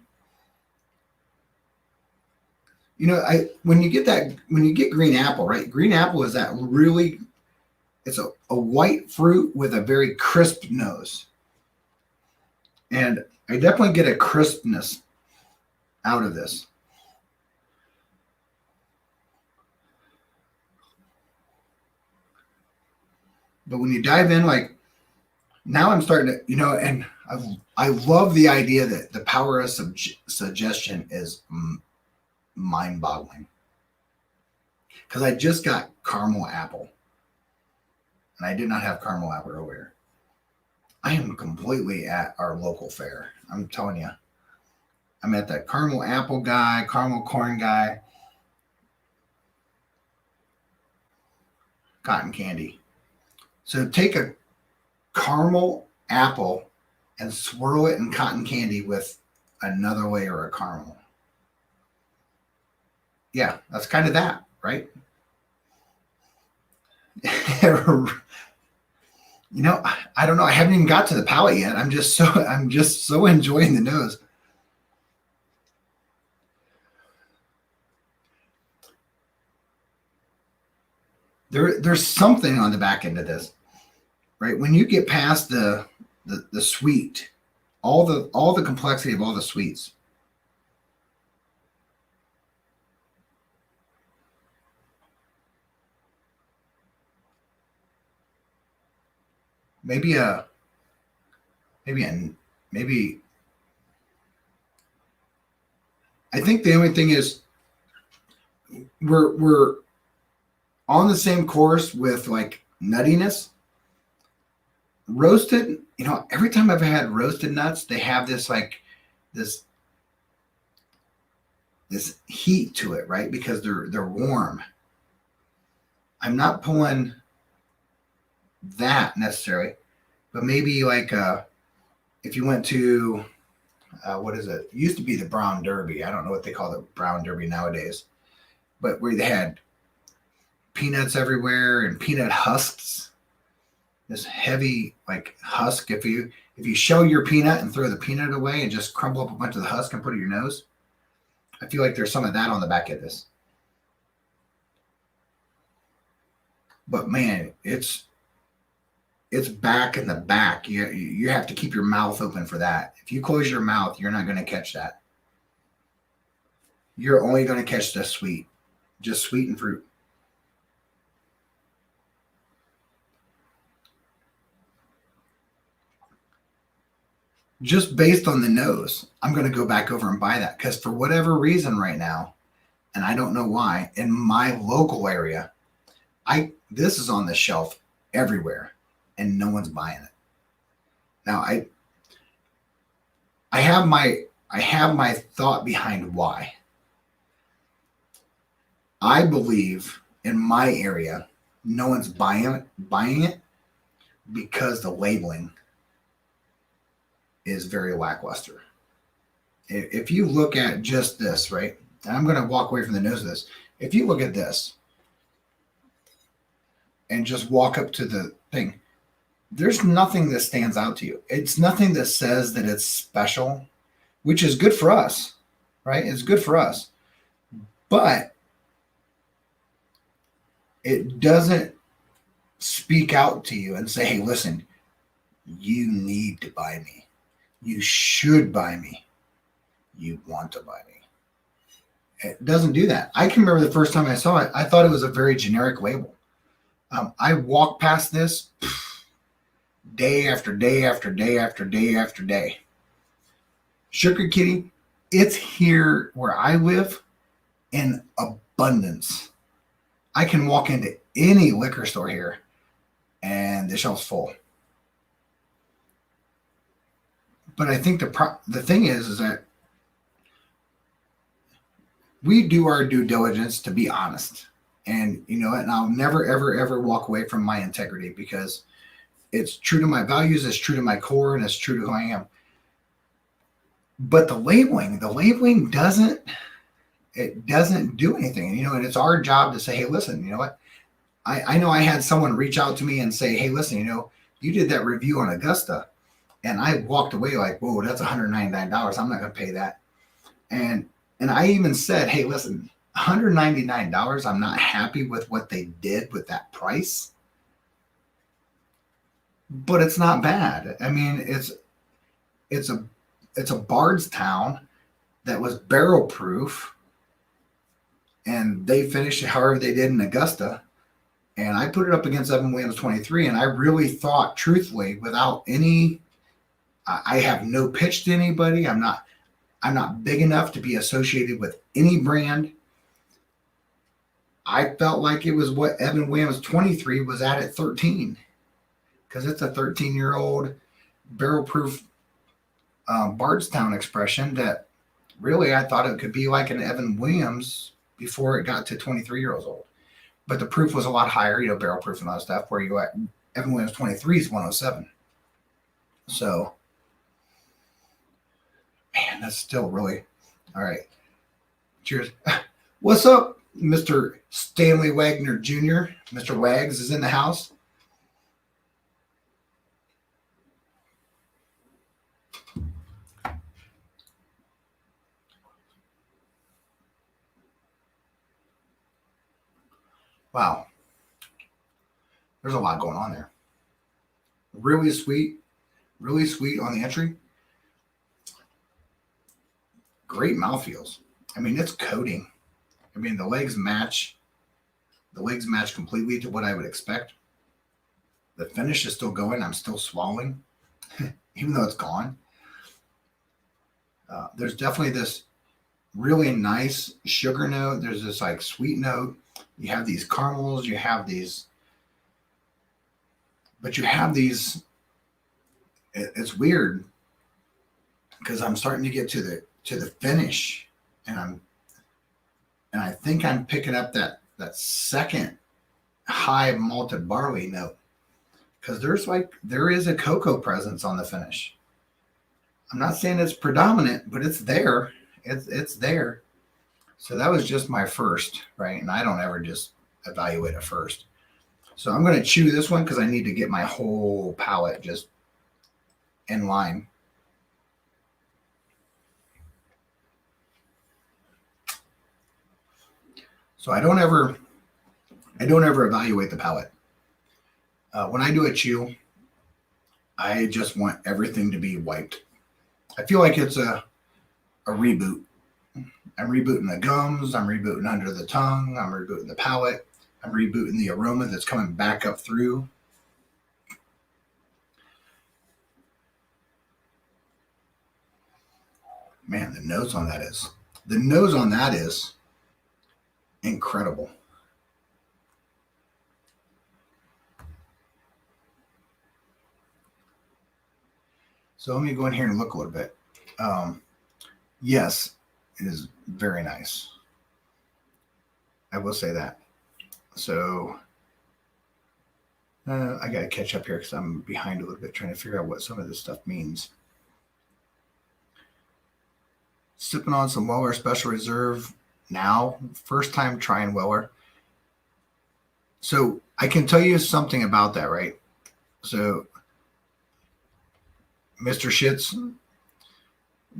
You know, when you get green apple, right? Green apple is that really, it's a white fruit with a very crisp nose. And I definitely get a crispness out of this. But when you dive in, like now I'm starting to, and I love the idea that the power of suggestion is mind-boggling. Because I just got caramel apple. And I did not have caramel apple earlier. I am completely at our local fair. I'm telling you. I'm at that caramel apple guy, caramel corn guy, cotton candy. So take a caramel apple and swirl it in cotton candy with another layer of caramel. Yeah, that's kind of that, right? I don't know. I haven't even got to the palate yet. I'm just so enjoying the nose. There's something on the back end of this, right? When you get past the sweet, all the complexity of all the sweets. Maybe I think the only thing is we're on the same course with like nuttiness. Roasted, every time I've had roasted nuts, they have this like this heat to it, right? Because they're warm. I'm not pulling that necessarily, but maybe like if you went to what is it? It used to be the Brown Derby. I don't know what they call the Brown Derby nowadays, but where they had peanuts everywhere and peanut husks. This heavy like husk. If you shell your peanut and throw the peanut away and just crumble up a bunch of the husk and put it in your nose, I feel like there's some of that on the back of this. But man, it's back in the back. You have to keep your mouth open for that. If you close your mouth, you're not going to catch that. You're only going to catch the sweet, just sweetened fruit. Just based on the nose, I'm going to go back over and buy that because for whatever reason right now, and I don't know why, in my local area, this is on the shelf everywhere and no one's buying it. Now I have my thought behind why. I believe in my area, no one's buying it because the labeling is very lackluster. If you look at just this, right, and I'm going to walk away from the nose of this. If you look at this and just walk up to the thing, there's nothing that stands out to you. It's nothing that says that it's special, which is good for us, right? It's good for us. But it doesn't speak out to you and say, hey, listen, you need to buy me. You should buy me. You want to buy me. It doesn't do that. I can remember the first time I saw it, I thought it was a very generic label. I walked past this day after day after day after day after day. Sugar Kitty, it's here where I live in abundance. I can walk into any liquor store here and the shelf's full. But I think the thing is that we do our due diligence to be honest. And and I'll never, ever, ever walk away from my integrity because It's true to my values, it's true to my core, and it's true to who I am. But the labeling doesn't do anything. And it's our job to say, hey, listen, you know what? I know I had someone reach out to me and say, hey, listen, you did that review on Augusta. And I walked away like, whoa, that's $199. I'm not going to pay that. And I even said, hey, listen, $199, I'm not happy with what they did with that price. But it's not bad. I mean, it's a Bardstown that was barrel proof, and they finished it however they did in Augusta. And I put it up against Evan Williams 23, and I really thought, truthfully, without any, I have no pitch to anybody. I'm not big enough to be associated with any brand. I felt like it was what Evan Williams 23 was at 13, because it's a 13-year-old barrel proof Bardstown expression that really I thought it could be like an Evan Williams before it got to 23 years old. But the proof was a lot higher, barrel proof and all that stuff, where you at Evan Williams 23 is 107. So, man, that's still really all right. Cheers. What's up, Mr. Stanley Wagner Jr.? Mr. Wags is in the house. Wow. There's a lot going on there. Really sweet on the entry. Great mouthfeels. I mean, it's coating. I mean, the legs match completely to what I would expect. The finish is still going. I'm still swallowing, even though it's gone. There's definitely this really nice sugar note. There's this like sweet note. You have these caramels, you have these, but you have these, it's weird because I'm starting to get to the finish, and I think I'm picking up that second high malted barley note, because there is a cocoa presence on the finish. I'm not saying it's predominant, but it's there. It's there. So that was just my first, right? And I don't ever just evaluate a first. So I'm going to chew this one because I need to get my whole palate just in line. So I don't ever evaluate the palate. When I do a chew, I just want everything to be wiped. I feel like it's a reboot. I'm rebooting the gums. I'm rebooting under the tongue. I'm rebooting the palate. I'm rebooting the aroma that's coming back up through. Man, the nose on that is incredible. So let me go in here and look a little bit. Yes, it is very nice. I will say that. So I got to catch up here because I'm behind a little bit trying to figure out what some of this stuff means. Sipping on some Weller Special Reserve now. First time trying Weller. So I can tell you something about that, right? So, Mr. Shits,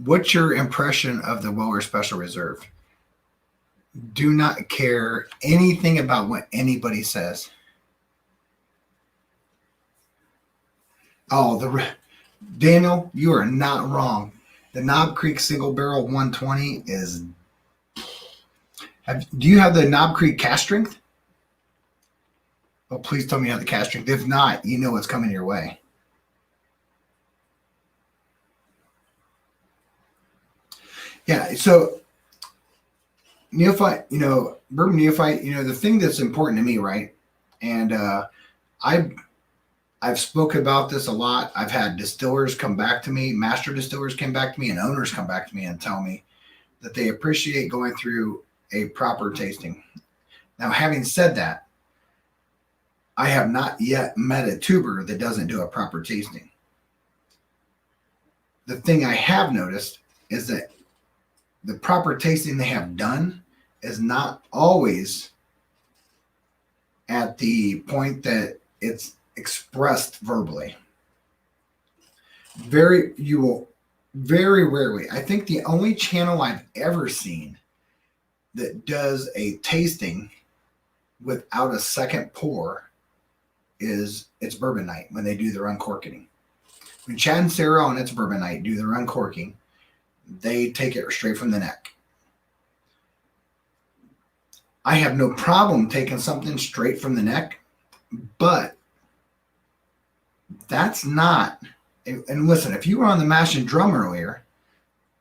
what's your impression of the Weller Special Reserve? Do not care anything about what anybody says. Oh, Daniel, you are not wrong. The Knob Creek Single Barrel 120 is. Do you have the Knob Creek cast strength? Oh, please tell me you have the cast strength. If not, you know what's coming your way. Yeah, so neophyte, bourbon neophyte, the thing that's important to me, right? And I've spoken about this a lot. I've had distillers come back to me, master distillers came back to me, and owners come back to me and tell me that they appreciate going through a proper tasting. Now, having said that, I have not yet met a tuber that doesn't do a proper tasting. The thing I have noticed is that the proper tasting they have done is not always at the point that it's expressed verbally. You will very rarely. I think the only channel I've ever seen that does a tasting without a second pour is It's Bourbon Night when they do their uncorking. When Chad and Sarah on It's Bourbon Night do their uncorking, they take it straight from the neck. I have no problem taking something straight from the neck, but that's not. And listen, if you were on the Mash and Drum earlier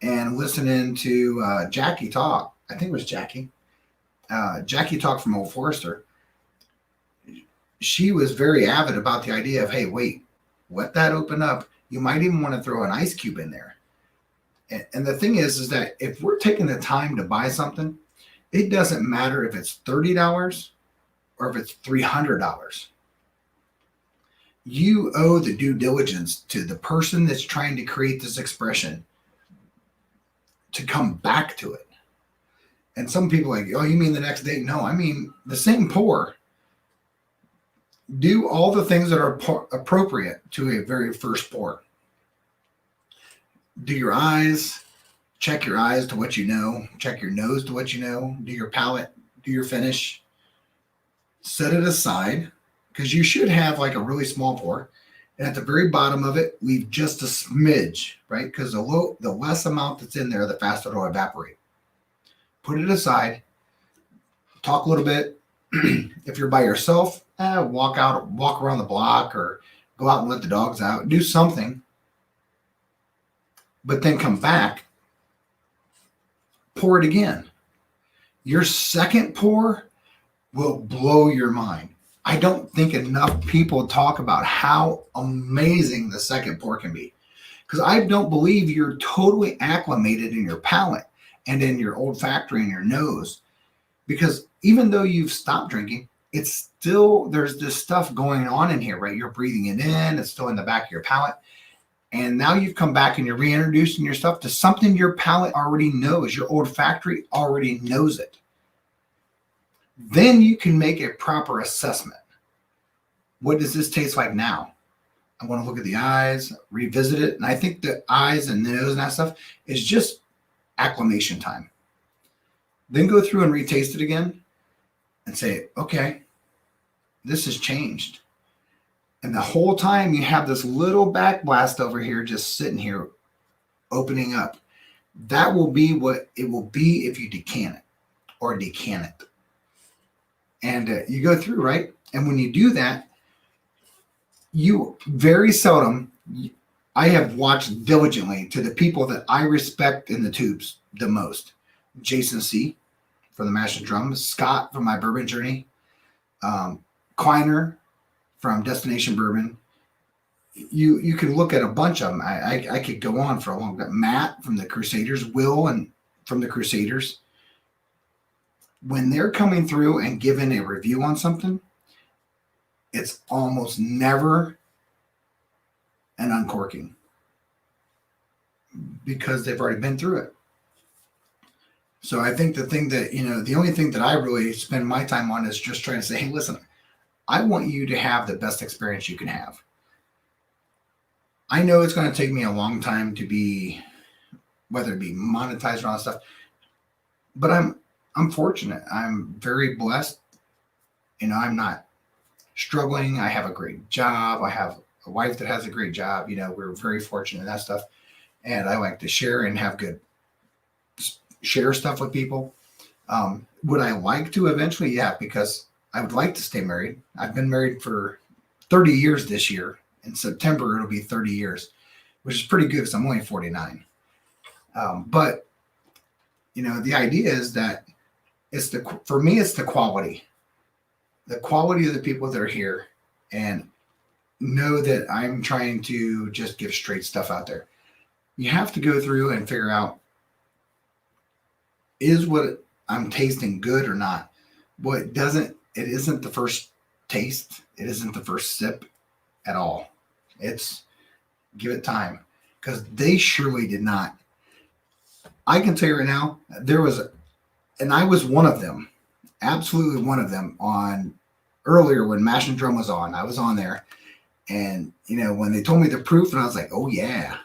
and listening to Jackie talk, I think it was Jackie. Jackie talked from Old Forester. She was very avid about the idea of, hey, wait, let that open up. You might even want to throw an ice cube in there. And the thing is that if we're taking the time to buy something, it doesn't matter if it's $30 or if it's $300. You owe the due diligence to the person that's trying to create this expression to come back to it. And some people are like, oh, you mean the next day? No, I mean the same pour. Do all the things that are appropriate to a very first pour. Do your eyes, check your eyes to what you know, check your nose to what you know, do your palate, do your finish, set it aside, because you should have like a really small pour. And at the very bottom of it, leave just a smidge, right? Because the less amount that's in there, the faster it'll evaporate. Put it aside, talk a little bit. If you're by yourself, walk around the block or go out and let the dogs out, do something. But then come back, pour it again. Your second pour will blow your mind. I don't think enough people talk about how amazing the second pour can be. Because I don't believe you're totally acclimated in your palate and in your olfactory and your nose. Because even though you've stopped drinking, it's still, there's this stuff going on in here, right? You're breathing it in, it's still in the back of your palate. And now you've come back and you're reintroducing your stuff to something your palate already knows. Your olfactory already knows it. Then you can make a proper assessment. What does this taste like now? I want to look at the eyes, revisit it. And I think the eyes and the nose and that stuff is just acclimation time. Then go through and retaste it again and say, okay, this has changed. And the whole time you have this little backblast over here just sitting here opening up. That will be what it will be if you decant it or decant it. And you go through, right? And when you do that, you very seldom, I have watched diligently to the people that I respect in the tubes the most. Jason C. from the Mash and Drum, Scott from My Bourbon Journey, Kleiner from Destination Bourbon. You can look at a bunch of them. I could go on for a long time. Matt from the Crusaders, Will and from the Crusaders. When they're coming through and giving a review on something, it's almost never an uncorking because they've already been through it. So I think the thing that, the only thing that I really spend my time on is just trying to say, hey, listen, I want you to have the best experience you can have. I know it's going to take me a long time to be, whether it be monetized or all that stuff, but I'm fortunate. I'm very blessed. I'm not struggling. I have a great job. I have a wife that has a great job. We're very fortunate in that stuff. And I like to share and share stuff with people. Would I like to eventually? Yeah, because I would like to stay married. I've been married for 30 years this year. In September, it'll be 30 years, which is pretty good because I'm only 49. But the idea is that for me, it's the quality of the people that are here, and know that I'm trying to just give straight stuff out there. You have to go through and figure out, is what I'm tasting good or not? Well, it isn't the first taste. It isn't the first sip at all. It's give it time because they surely did not. I can tell you right now, and I was one of them, absolutely one of them on earlier when Mash and Drum was on. I was on there, and when they told me the proof, and I was like, oh yeah,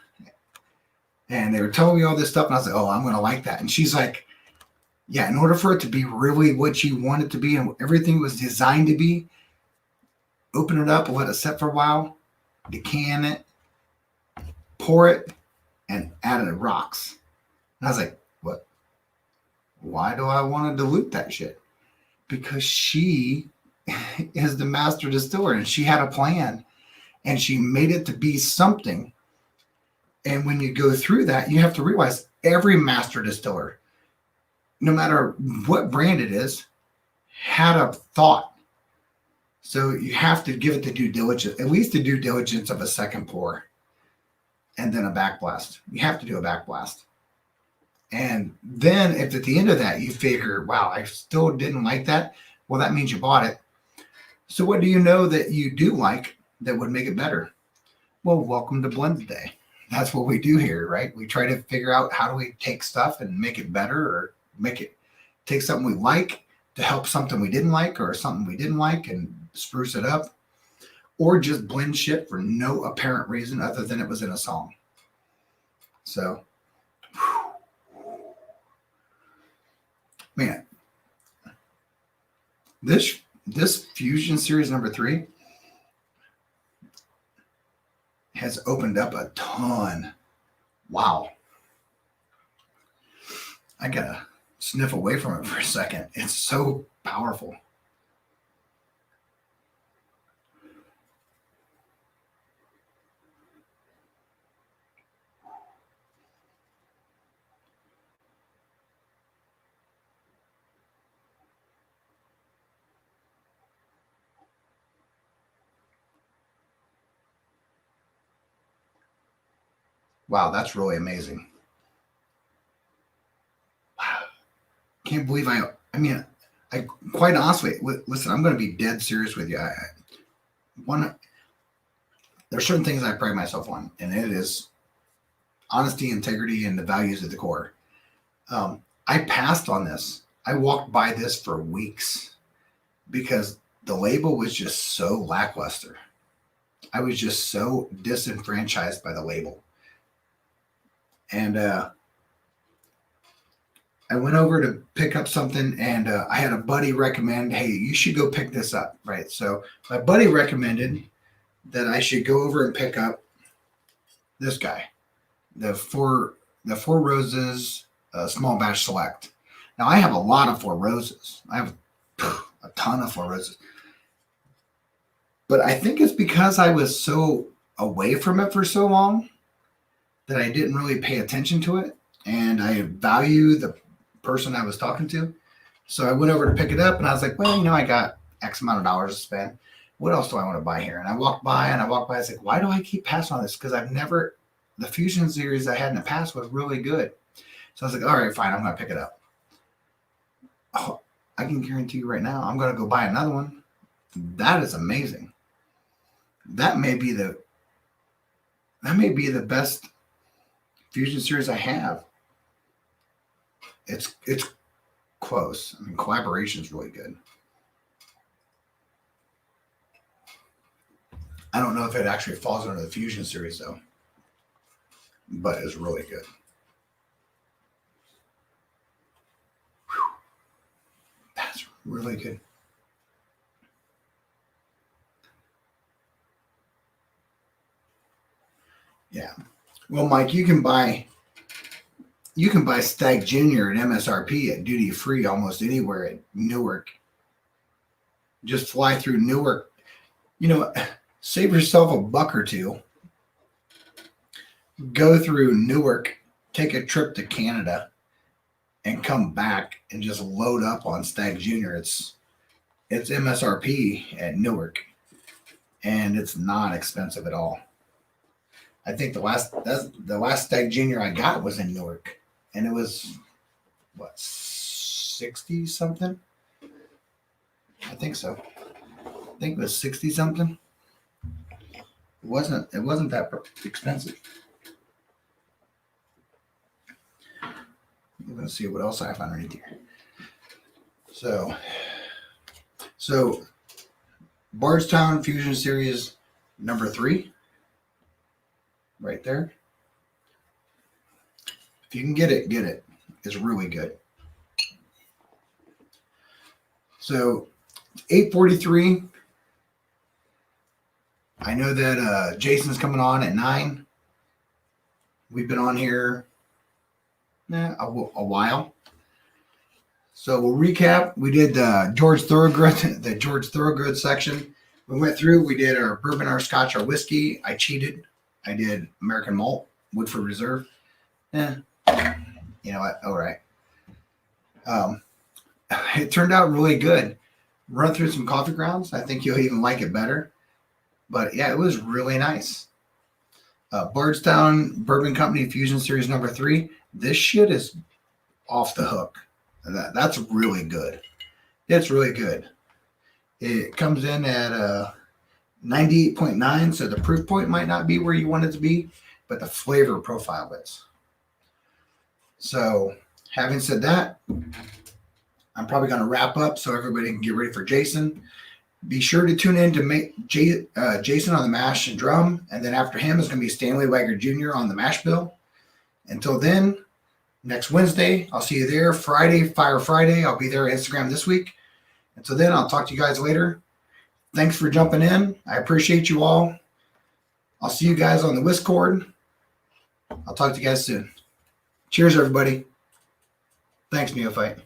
and they were telling me all this stuff, and I was like, oh, I'm gonna like that. And she's like, yeah, in order for it to be really what you want it to be and everything was designed to be, open it up and let it set for a while, decant it, pour it, and add it rocks. And I was like, what? Why do I want to dilute that shit? Because she is the master distiller and she had a plan and she made it to be something. And when you go through that, you have to realize every master distiller, no matter what brand it is, had a thought. So you have to give it the due diligence, at least the due diligence of a second pour and then a backblast. You have to do a backblast. And then if at the end of that you figure, wow, I still didn't like that, well, that means you bought it. So what do you know that you do like that would make it better? Well, welcome to Blendsday. That's what we do here, right? We try to figure out how do we take stuff and make it better or take something we like to help something we didn't like or something we didn't like and spruce it up, or just blend shit for no apparent reason other than it was in a song. So, man, this Fusion Series number 3 has opened up a ton. Wow. I gotta sniff away from it for a second. It's so powerful. Wow, that's really amazing. Wow. Can't believe I quite honestly, listen, I'm going to be dead serious with you. There's certain things I pride myself on, and it is honesty, integrity, and the values at the core. I passed on this. I walked by this for weeks because the label was just so lackluster. I was just so disenfranchised by the label. And I went over to pick up something, and I had a buddy recommend, hey, you should go pick this up, right? So my buddy recommended that I should go over and pick up this guy, the Four Roses Small Batch Select. Now, I have a lot of Four Roses. I have a ton of Four Roses. But I think it's because I was so away from it for so long that I didn't really pay attention to it. And I value the person I was talking to. So I went over to pick it up and I was like, well, I got X amount of dollars to spend. What else do I want to buy here? And I walked by. I was like, why do I keep passing on this? Because the Fusion series I had in the past was really good. So I was like, all right, fine. I'm going to pick it up. Oh, I can guarantee you right now, I'm going to go buy another one. That is amazing. That may be the best Fusion series I have. It's close. I mean, collaboration is really good. I don't know if it actually falls under the Fusion series though, but it's really good. Whew. That's really good. Yeah. Well, Mike, you can buy Stag Junior at MSRP at duty free almost anywhere at Newark. Just fly through Newark. Save yourself $1 or $2. Go through Newark, take a trip to Canada, and come back and just load up on Stag Junior. It's MSRP at Newark, and it's not expensive at all. I think the last Stag Junior I got was in Newark, and it was what, 60 something? I think so. think it was 60 something. It wasn't that expensive. Let's see what else I found underneath here. So Bardstown Fusion Series number 3, right there. If you can get it, get it. It's really good. So 8:43. I know that Jason's coming on at 9. We've been on here a while. So we'll recap. We did the George Thorogood section. We went through. We did our bourbon, our scotch, our whiskey. I cheated. I did American Malt, Woodford Reserve. You know what? All right. It turned out really good. Run through some coffee grounds. I think you'll even like it better. But yeah, it was really nice. Bardstown Bourbon Company Fusion Series number 3. This shit is off the hook. That's really good. It's really good. It comes in at 98.9, so the proof point might not be where you want it to be, but the flavor profile is. So, having said that, I'm probably going to wrap up so everybody can get ready for Jason. Be sure to tune in to make Jason on the mash and drum, and then after him is going to be Stanley Wagner Jr. on the mash bill. Until then, next Wednesday, I'll see you there. Friday, Fire Friday, I'll be there on Instagram this week. Until then, I'll talk to you guys later. Thanks for jumping in. I appreciate you all. I'll see you guys on the Discord. I'll talk to you guys soon. Cheers, everybody. Thanks, Neophyte.